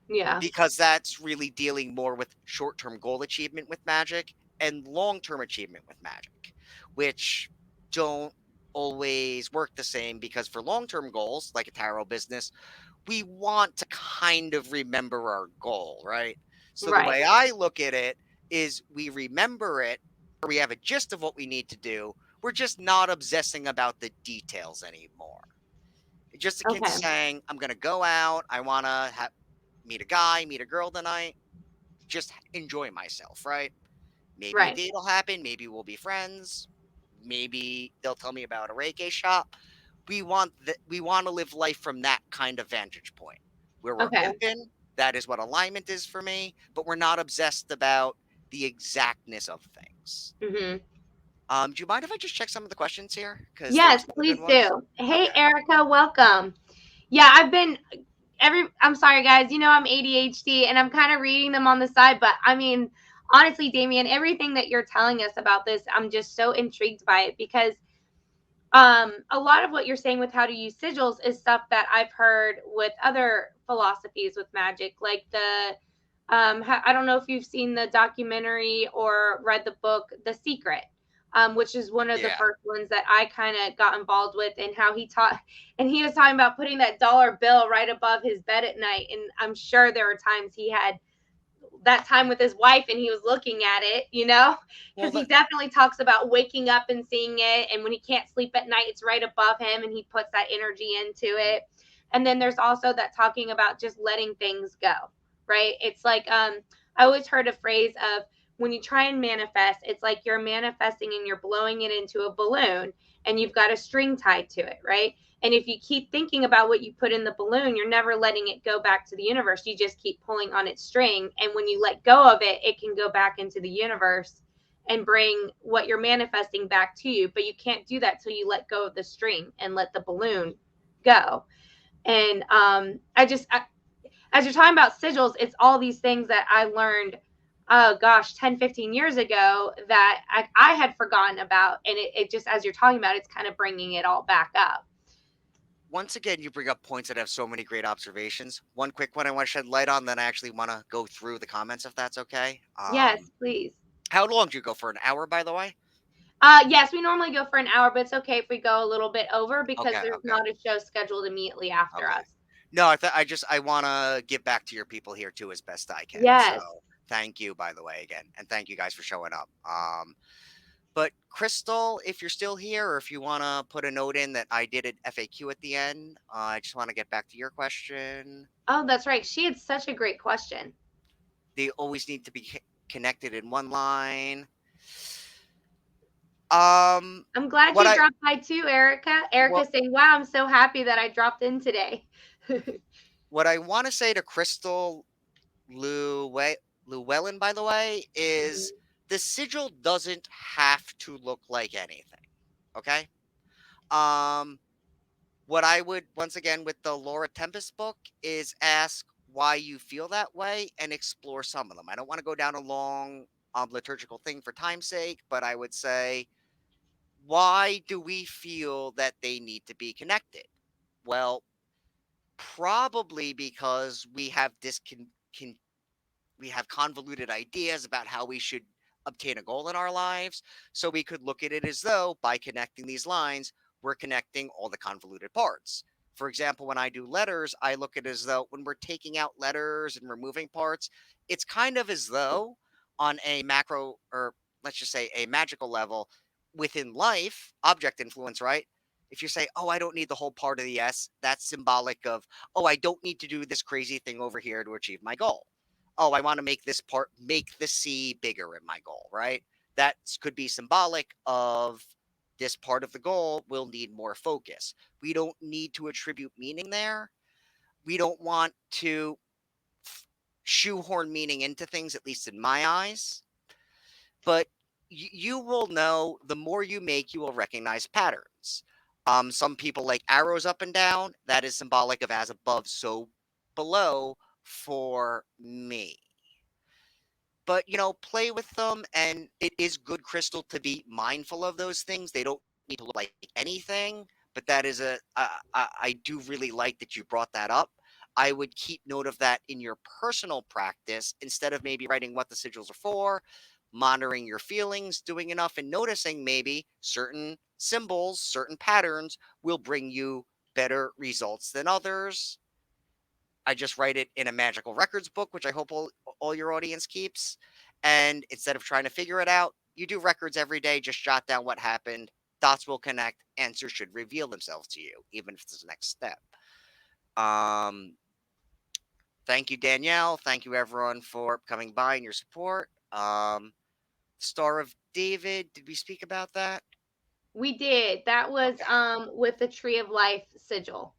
Yeah. because that's really dealing more with short-term goal achievement with magic and long-term achievement with magic, which don't always work the same because for long-term goals like a tarot business, we want to kind of remember our goal, right? So the Right. way I look at it is we remember it or we have a gist of what we need to do. We're just not obsessing about the details anymore. Just akin to Okay. saying, I'm going to go out. I want to meet a guy, meet a girl tonight, just enjoy myself, right? Maybe a Right. date will happen. Maybe we'll be friends. Maybe they'll tell me about a Reiki shop. We want to live life from that kind of vantage point where we're Okay. open. That is what alignment is for me, but we're not obsessed about the exactness of things. Hmm. Do you mind if I just check some of the questions here? Because there were Yes, some good please ones. do. Hey, Okay. Erica, welcome. Yeah, I've been I'm sorry guys, I'm ADHD and I'm kind of reading them on the side, but I mean, honestly, Damien, everything that you're telling us about this, I'm just so intrigued by it because a lot of what you're saying with how to use sigils is stuff that I've heard with other philosophies with magic, like the I don't know if you've seen the documentary or read the book The Secret, which is one of the Yeah. first ones that I kind of got involved with, and how he taught, and he was talking about putting that dollar bill right above his bed at night, and I'm sure there were times he had that time with his wife and he was looking at it, Well, because he definitely talks about waking up and seeing it. And when he can't sleep at night, it's right above him and he puts that energy into it. And then there's also that talking about just letting things go, right? It's like, I always heard a phrase of when you try and manifest, it's like you're manifesting and you're blowing it into a balloon and you've got a string tied to it, right? And if you keep thinking about what you put in the balloon, you're never letting it go back to the universe. You just keep pulling on its string. And when you let go of it, it can go back into the universe and bring what you're manifesting back to you. But you can't do that till you let go of the string and let the balloon go. And as you're talking about sigils, it's all these things that I learned, oh gosh, 10, 15 years ago that I had forgotten about. And it just, as you're talking about, it's kind of bringing it all back up. once again, you bring up points that have so many great observations. One quick one I want to shed light on, then I actually want to go through the comments if that's okay. Yes, please. How long do you go for? An hour, by the way? Yes, we normally go for an hour, but it's okay if we go a little bit over because Okay, there's okay, not a show scheduled immediately after okay. us. No, I want to give back to your people here too as best I can. So Yes. thank you, by the way, again, and thank you guys for showing up. But Crystal, if you're still here, or if you want to put a note in that I did an FAQ at the end, I just want to get back to your question. Oh, that's right. She had such a great question. They always need to be connected in one line. I'm glad What you I dropped by too, Erica. what Erica saying, "Wow, I'm so happy that I dropped in today." what I want to say to Crystal Llewellyn, by the way, is Mhm. the sigil doesn't have to look like anything. Okay. Um, what I would once again with the Laura Tempest book is ask why you feel that way and explore some of them. I don't want to go down a long liturgical thing for time's sake, but I would say, why do we feel that they need to be connected? Well, probably because we have convoluted ideas about how we should obtain a goal in our lives. So we could look at it as though by connecting these lines, we're connecting all the convoluted parts. For example, when I do letters, I look at it as though when we're taking out letters and removing parts, it's kind of as though on a macro, or let's just say a magical level within life, object influence, right? If you say, oh, I don't need the whole part of the S, that's symbolic of, oh, I don't need to do this crazy thing over here to achieve my goal. Oh, I want to make this part, make the C bigger in my goal, right? That could be symbolic of this part of the goal will need more focus. We don't need to attribute meaning there. We don't want to shoehorn meaning into things, at least in my eyes. But you will know the more you make, you will recognize patterns. Some people like arrows up and down. That is symbolic of as above, so below for me. But play with them, and it is good, Crystal, to be mindful of those things. They don't need to look like anything, but that is I do really like that you brought that up. I would keep note of that in your personal practice instead of maybe writing what the sigils are for, monitoring your feelings, doing enough, and noticing maybe certain symbols, certain patterns will bring you better results than others. I just write it in a magical records book, which I hope all your audience keeps. And instead of trying to figure it out, you do records every day. Just jot down what happened. Dots will connect. Answers should reveal themselves to you, even if it's the next step. Um, Thank you, Danielle. Thank you, everyone, for coming by and your support. Star of David, did we speak about that? We did. That was Okay. with the Tree of Life sigil.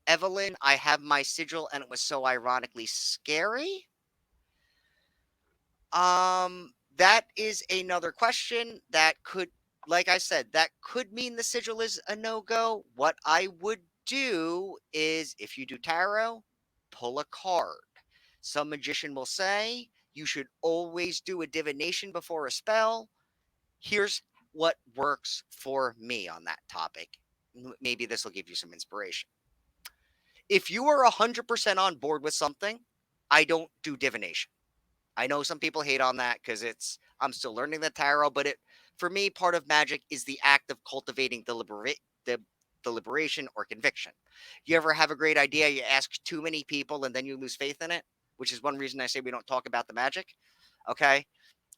Evelyn, I have my sigil, and it was so ironically scary. That is another question that could, like I said, that could mean the sigil is a no go. What I would do is, if you do tarot, pull a card. Some magician will say you should always do a divination before a spell. Here's what works for me on that topic. Maybe this will give you some inspiration. If you are 100% on board with something, I don't do divination. I know some people hate on that because I'm still learning the tarot, but it for me part of magic is the act of cultivating deliberation or conviction. You ever have a great idea, you ask too many people and then you lose faith in it, which is one reason I say we don't talk about the magic, okay?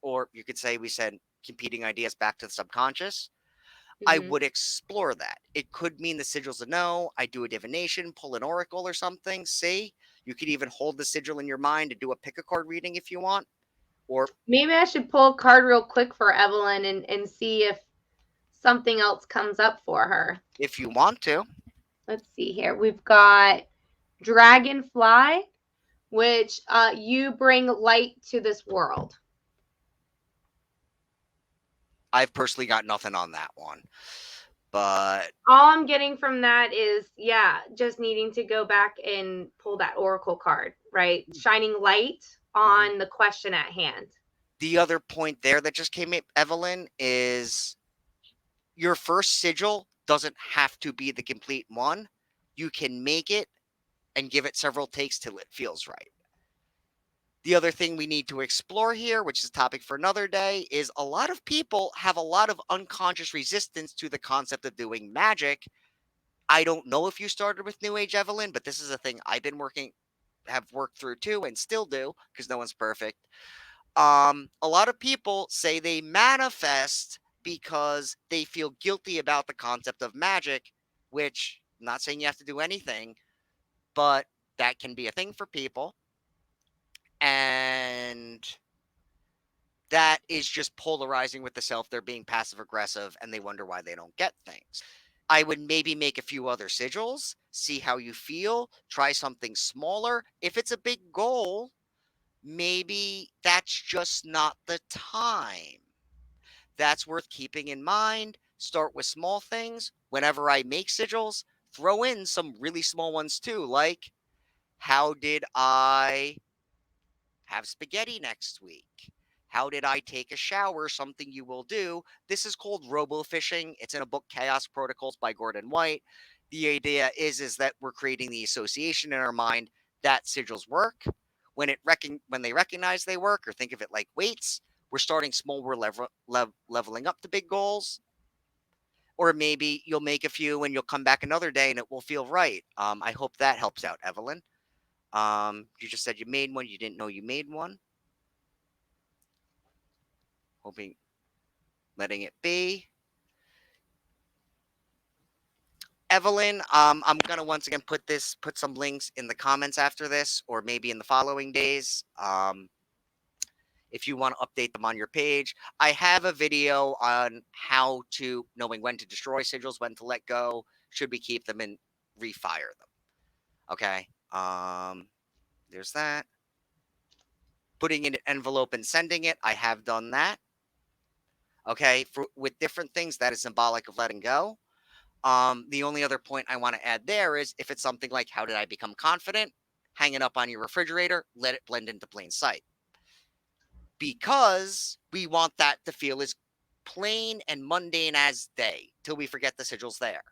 Or you could say we send competing ideas back to the subconscious. I Hmm. would explore that. It could mean the sigil's a no. I do a divination, pull an oracle or something. See, you could even hold the sigil in your mind and do a pick a card reading if you want. Or Maybe I should pull a card real quick for Evelyn and see if something else comes up for her. if you want to, Let's see here. We've got Dragonfly, which you bring light to this world. I've personally got nothing on that one. But All I'm getting from that is, yeah, just needing to go back and pull that oracle card, right? Shining light mhm. on the question at hand. The other point there that just came up, Evelyn, is your first sigil doesn't have to be the complete one. You can make it and give it several takes till it feels right. The other thing we need to explore here, which is a topic for another day, is a lot of people have a lot of unconscious resistance to the concept of doing magic. I don't know if you started with New Age, Evelyn, but this is a thing I've been have worked through too, and still do, because no one's perfect. A lot of people say they manifest because they feel guilty about the concept of magic, which I'm not saying you have to do anything, but that can be a thing for people. And that is just polarizing with the self. They're being passive aggressive and they wonder why they don't get things. I would maybe make a few other sigils, see how you feel, try something smaller. If it's a big goal, maybe that's just not the time. That's worth keeping in mind. Start with small things. Whenever I make sigils, throw in some really small ones too, like how did I have spaghetti next week? How did I take a shower? Something you will do. This is called robo-fishing. It's in a book, Chaos Protocols by Gordon White. The idea is that we're creating the association in our mind that sigils work. When they recognize they work, or think of it like weights, we're starting small, we're leveling up to big goals. Or maybe you'll make a few and you'll come back another day and it will feel right. I hope that helps out, Evelyn. You just said you made one. You didn't know you made one. Hoping, letting it be. Evelyn, I'm gonna once again put some links in the comments after this, or maybe in the following days. If you want to update them on your page, I have a video on how to knowing when to destroy sigils, when to let go, should we keep them and refire them. Okay. There's that. Putting in an envelope and sending it, I have done that. Okay, for with different things that is symbolic of letting go. The only other point I want to add there is if it's something like how did I become confident, hang it up on your refrigerator, let it blend into plain sight. Because we want that to feel as plain and mundane as day till we forget the sigils there.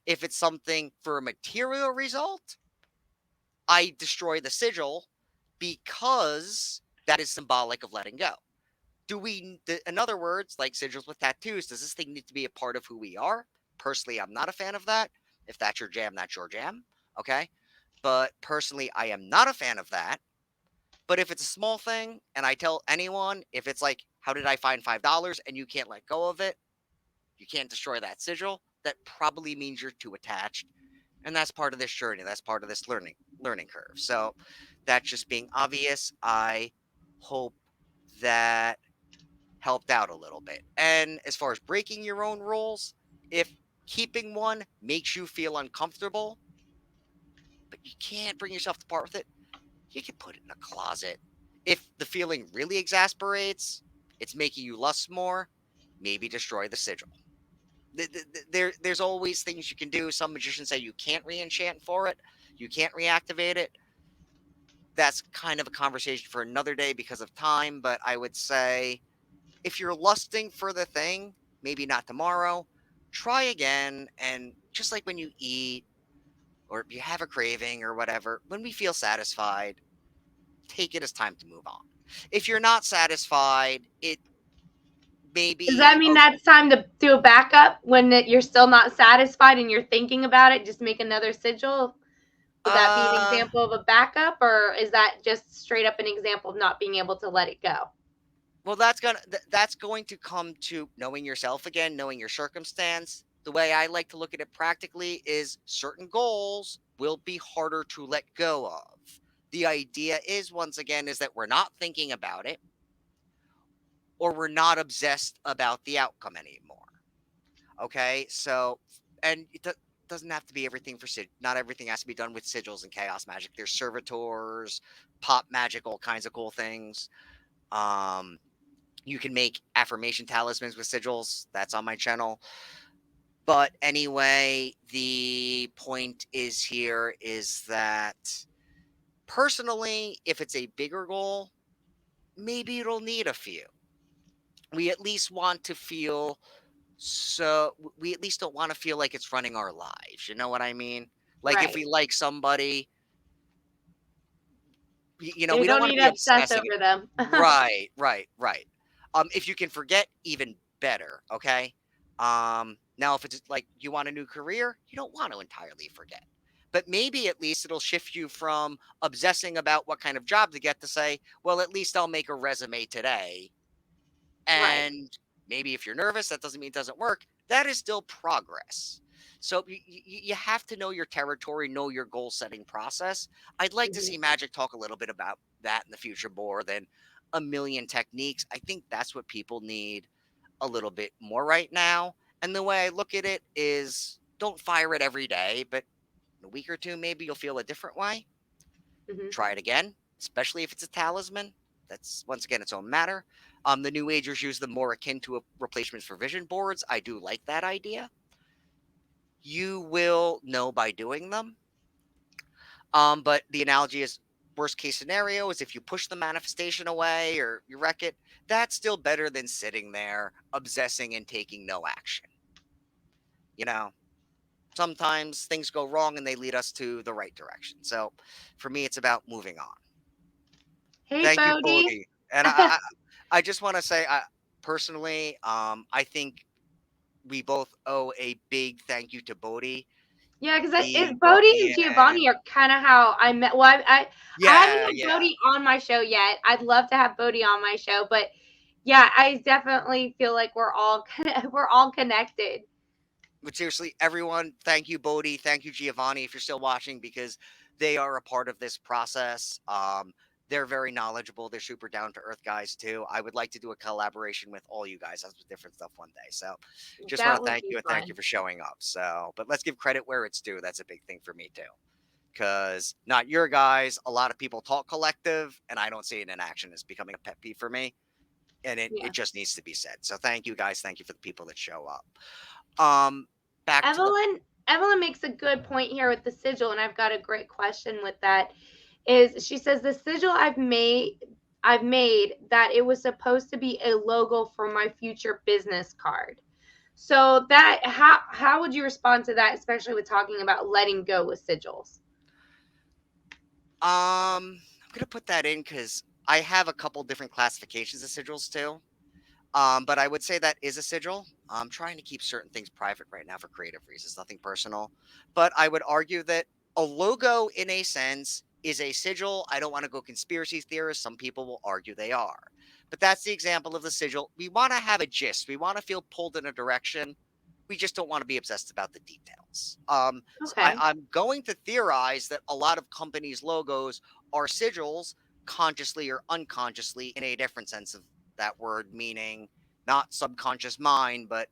If it's something for a material result, I destroy the sigil because that is symbolic of letting go. In other words, like sigils with tattoos, does this thing need to be a part of who we are? Personally, I'm not a fan of that. If that's your jam, that's your jam. Okay. But personally, I am not a fan of that. But if it's a small thing, and I tell anyone, if it's like, how did I find $5 and you can't let go of it, you can't destroy that sigil, that probably means you're too attached. And that's part of this journey. That's part of this learning curve. So that's just being obvious. I hope that helped out a little bit. And as far as breaking your own rules, if keeping one makes you feel uncomfortable, but you can't bring yourself to part with it, you can put it in a closet. If the feeling really exasperates, it's making you lust more, maybe destroy the sigil. There's always things you can do. Some magicians say you can't re-enchant for it, you can't reactivate it. That's kind of a conversation for another day because of time, but I would say if you're lusting for the thing, maybe not tomorrow, try again. And just like when you eat or you have a craving or whatever, when we feel satisfied, take it as time to move on. If you're not satisfied, it may Does be that mean that's time to do a backup when you're still not satisfied and you're thinking about it? Just make another sigil? Would that be an uh example of a backup, or is that just straight up an example of not being able to let it go? well that's going to come to knowing yourself again, knowing your circumstance. The way I like to look at it practically is certain goals will be harder to let go of. The idea is once again is that we're not thinking about it or we're not obsessed about the outcome anymore. Okay, so and doesn't have to be everything for not everything has to be done with sigils and chaos magic. There's servitors, pop magic, all kinds of cool things. Um, you can make affirmation talismans with sigils. That's on my channel. But anyway, the point is here is that personally, if it's a bigger goal, maybe it'll need a few. We at least want to feel So we at least don't want to feel like it's running our lives. You know what I mean? Like if Right. we like somebody, You we don't don't want to need be to obsess obsessing. over them. Right, right, right. If you can forget, even better. Okay. Now if it's like you want a new career, you don't want to entirely forget. But maybe at least it'll shift you from obsessing about what kind of job to get to say, well, at least I'll make a resume today. Right. And maybe if you're nervous, that doesn't mean it doesn't work. That is still progress. So you have to know your territory, know your goal setting process. I'd like to see Mhm. Magic talk a little bit about that in the future more than a million techniques. I think that's what people need a little bit more right now. And the way I look at it is don't fire it every day, but in a week or two, maybe you'll feel a different way. Mhm. Try it again, especially if it's a talisman. That's once again its own matter. The New Agers use them more akin to a replacements for vision boards. I do like that idea. You will know by doing them. But the analogy is worst case scenario is if you push the manifestation away or you wreck it, that's still better than sitting there obsessing and taking no action. You know, sometimes things go wrong and they lead us to the right direction. So for me, it's about moving on. Hey, Thank you, Bodie. Bodhi. And I just want to say, personally, I think we both owe a big thank you to Bodhi. Yeah, because He brought Bodie and me Giovanni in. are kind of how I met. Well, I haven't Yeah, had yeah. Bodie on my show yet. I'd love to have Bodie on my show, but yeah, I definitely feel like we're all we're all connected. But seriously, everyone, thank you, Bodhi. Thank you, Giovanni, if you're still watching, because they are a part of this process. They're very knowledgeable. They're super down to earth guys too. I would like to do a collaboration with all you guys on some different stuff one day. So, just want That to would thank be you and thank you fun. for showing up. So, but let's give credit where it's due. That's a big thing for me too. Because not your guys, a lot of people talk collective, and I don't see it in action as becoming a pet peeve for me. And it Yeah. just needs to be said. So thank you guys. Thank you for the people that show up. Um, back to the Evelyn makes a good point here with the sigil, and I've got a great question with that. Is she says the sigil I've made that it was supposed to be a logo for my future business card. So that how would you respond to that, especially with talking about letting go with sigils? I'm gonna put that in because I have a couple different classifications of sigils too. But I would say that is a sigil. I'm trying to keep certain things private right now for creative reasons, nothing personal. But I would argue that a logo, in a sense, is a sigil. I don't want to go conspiracy theorist. Some people will argue they are. But that's the example of the sigil. We want to have a gist. We want to feel pulled in a direction. We just don't want to be obsessed about the details. Okay. I'm going to theorize that a lot of companies' logos are sigils, consciously or unconsciously, in a different sense of that word, meaning not subconscious mind, but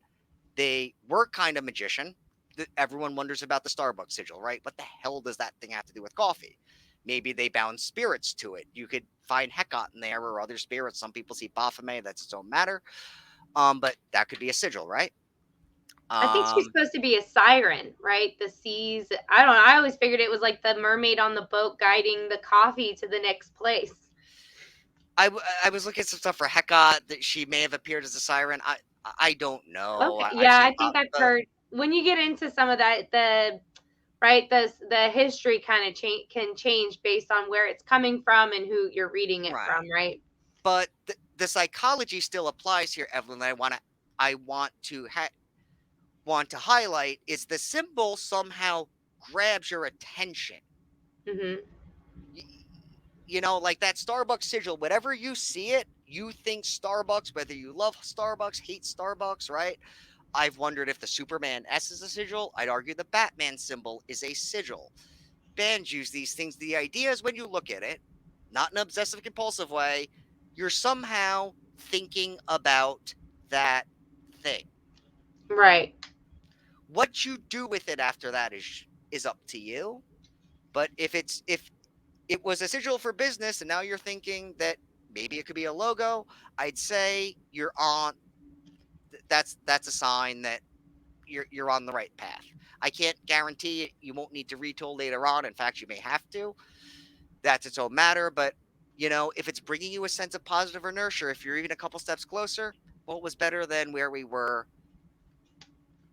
they were kind of magician. Everyone wonders about the Starbucks sigil, right? What the hell does that thing have to do with coffee? Maybe they bound spirits to it. You could find Hecate in there or other spirits. Some people see Baphomet. That's its own matter. But that could be a sigil, right? I think she's Um, supposed to be a siren, right? The seas. I don't know. I always figured it was like the mermaid on the boat guiding the coffee to the next place. I was looking at some stuff for Hecate that she may have appeared as a siren. I don't know. Okay. I've Yeah, seen I think I've the heard when you get into some of that the right the history kind of can change based on where it's coming from and who you're reading it from, right, right? but the psychology still applies here, Evelyn. I want to highlight is the symbol somehow grabs your attention. Mhm. Y- like that Starbucks sigil, whenever you see it, you think Starbucks, whether you love Starbucks, hate Starbucks, right? I've wondered if the Superman S is a sigil. I'd argue the Batman symbol is a sigil. Bands use these things. The idea is when you look at it, not in an obsessive compulsive way, you're somehow thinking about that thing. Right. What you do with it after that is up to you. But if it was a sigil for business and now you're thinking that maybe it could be a logo, I'd say you're on that's a sign that you're on the right path. I can't guarantee you won't need to retool later on. In fact, you may have to. That's its own matter. But if it's bringing you a sense of positive inertia, if you're even a couple steps closer, well, it was better than where we were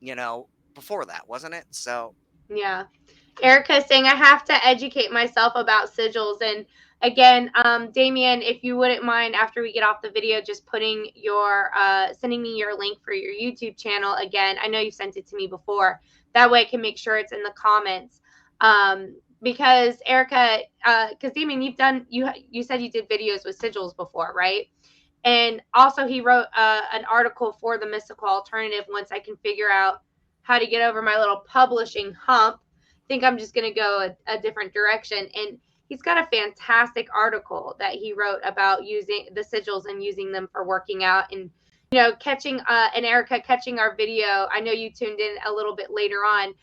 you know, before that, wasn't it? So, Yeah. Erica saying I have to educate myself about sigils. And again, Damien, if you wouldn't mind after we get off the video, just putting your sending me your link for your YouTube channel again. I know you sent it to me before. That way I can make sure it's in the comments. Because Erica, because Damien, you said you did videos with sigils before, right? And also, he wrote an article for the Mystical Alternative. Once I can figure out how to get over my little publishing hump, I think I'm just going to go a different direction. And he's got a fantastic article that he wrote about using the sigils and using them for working out. And catching and Erica catching our video. I know you tuned in a little bit later on.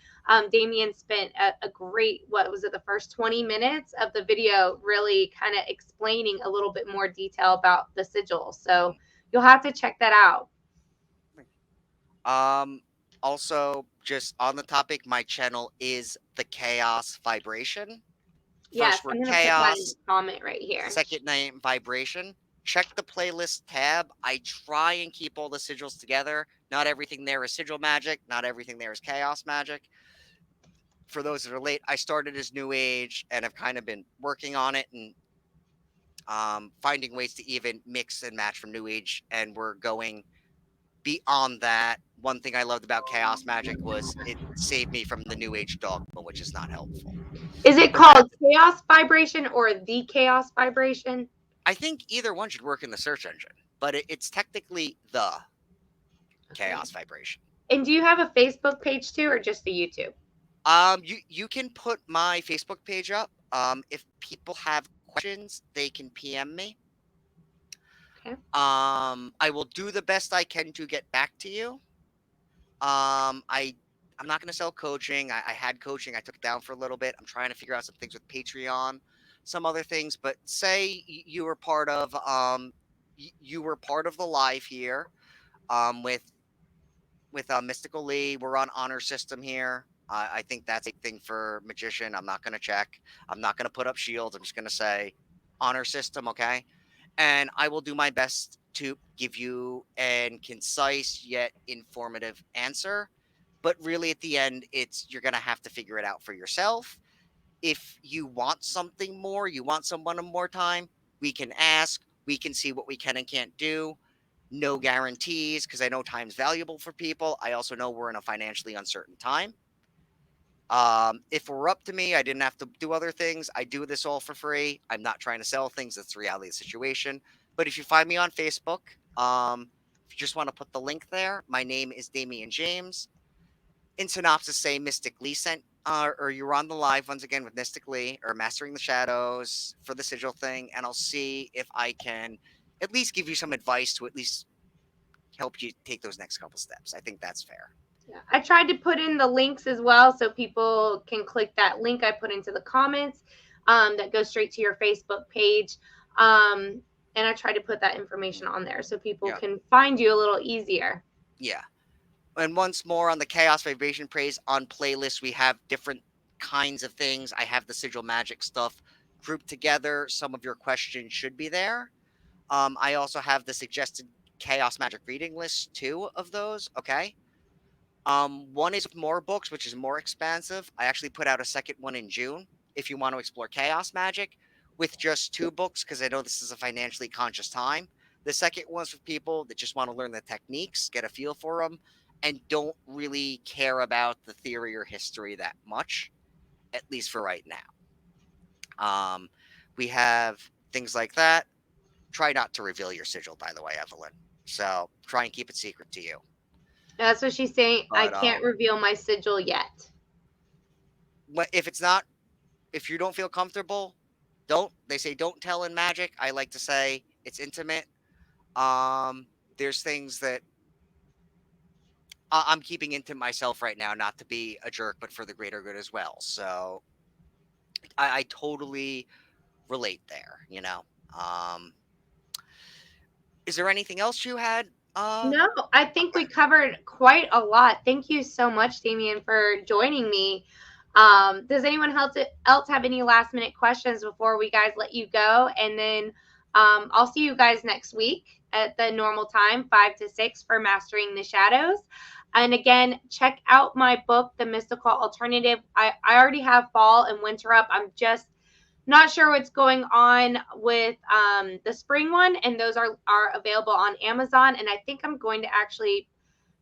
Damien spent a great, what was it, the first 20 minutes of the video really kind of explaining a little bit more detail about the sigil. So you'll have to check that out. um, also, just on the topic, my channel is the Chaos Vibration. Yes, First word I'm going to put that in the chaos, comment right here. second name vibration. Check the playlist tab. I try and keep all the sigils together. Not everything there is sigil magic, not everything there is chaos magic. For those that are late, I started as New Age and have kind of been working on it and finding ways to even mix and match from New Age. And we're going beyond that. One thing I loved about chaos magic was it saved me from the New Age dogma, which is not helpful. Is it But that called chaos vibration or the chaos vibration? I think either one should work in the search engine, but it's technically the Okay. chaos vibration. And do you have a Facebook page too, or just the YouTube? You can put my Facebook page up. If people have questions, they can PM me. Okay. I will do the best I can to get back to you. I'm not going to sell coaching. I had coaching. I took it down for a little bit. I'm trying to figure out some things with Patreon, some other things. But say you were part of you were part of the live here with Mystical Lee. We're on honor system here. I think that's a thing for magician. I'm not going to check. I'm not going to put up shields. I'm just going to say honor system, okay? And I will do my best to give you an concise yet informative answer. But really, at the end, it's you're going to have to figure it out for yourself. If you want something more, you want someone more time, we can ask. We can see what we can and can't do. No guarantees because I know time's valuable for people. I also know we're in a financially uncertain time. If it were up to me, I didn't have to do other things. I do this all for free. I'm not trying to sell things. That's the reality of the situation. But if you find me on Facebook, if you just want to put the link there, my name is Damien James. In synopsis, say Mystic Lee sent, or you're on the live once again with Mystic Lee or Mastering the Shadows for the sigil thing, and I'll see if I can at least give you some advice to at least help you take those next couple steps. I think that's fair. Yeah. I tried to put in the links as well so people can click that link I put into the comments that goes straight to your Facebook page. And I tried to put that information on there so people Yeah. can find you a little easier. Yeah. And once more on the Chaos Vibration Praise on playlist, we have different kinds of things. I have the Sigil Magic stuff grouped together. Some of your questions should be there. I also have the suggested Chaos Magic reading list, two of those. Okay. One is more books, which is more expansive. I actually put out a second one in June if you want to explore chaos magic with just two books because I know this is a financially conscious time. The second one's for people that just want to learn the techniques, get a feel for them, and don't really care about the theory or history that much, at least for right now. We have things like that. Try not to reveal your sigil, by the way, Evelyn. So try and keep it secret to you. That's what she's saying. I But can't reveal my sigil yet. if it's not, if you don't feel comfortable, don't. They say don't tell in magic. I like to say it's intimate. There's things that I'm keeping into myself right now, not to be a jerk, but for the greater good as well. So I totally relate there. Um, is there anything else you had? No, I think we covered quite a lot. Thank you so much, Damien, for joining me. Does anyone else have any last minute questions before we guys let you go? And then I'll see you guys next week at the normal time, 5 to 6 for Mastering the Shadows. And again, check out my book, The Mystical Alternative. I already have fall and winter up. I'm just not sure what's going on with the spring one, and those are available on Amazon. And I think I'm going to actually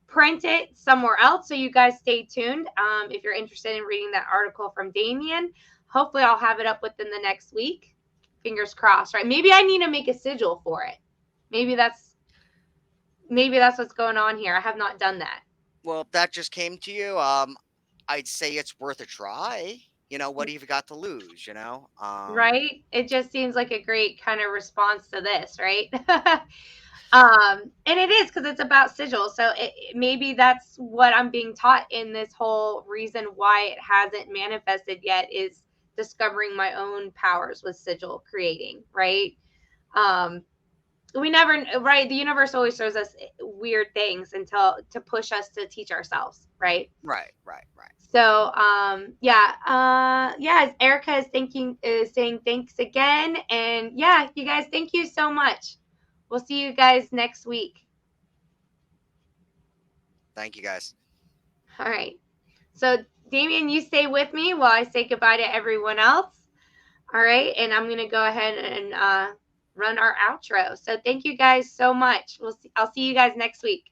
print it somewhere else. So you guys stay tuned. If you're interested in reading that article from Damien, hopefully I'll have it up within the next week. Fingers crossed, right? Maybe I need to make a sigil for it. Maybe that's what's going on here. I have not done that. Well, if that just came to you, I'd say it's worth a try. What have you got to lose? Right? It just seems like a great kind of response to this, right? And it is because it's about sigils. So maybe that's what I'm being taught in this whole reason why it hasn't manifested yet is discovering my own powers with sigil creating, right? Um, we never, right? The universe always shows us weird things until to push us to teach ourselves, right? Right, right, right. So yeah, Erica is saying thanks again. And yeah, you guys, thank you so much. We'll see you guys next week. Thank you, guys. All right. So Damien, you stay with me while I say goodbye to everyone else. All right, and I'm gonna go ahead and run our outro. So thank you guys so much. I'll see you guys next week.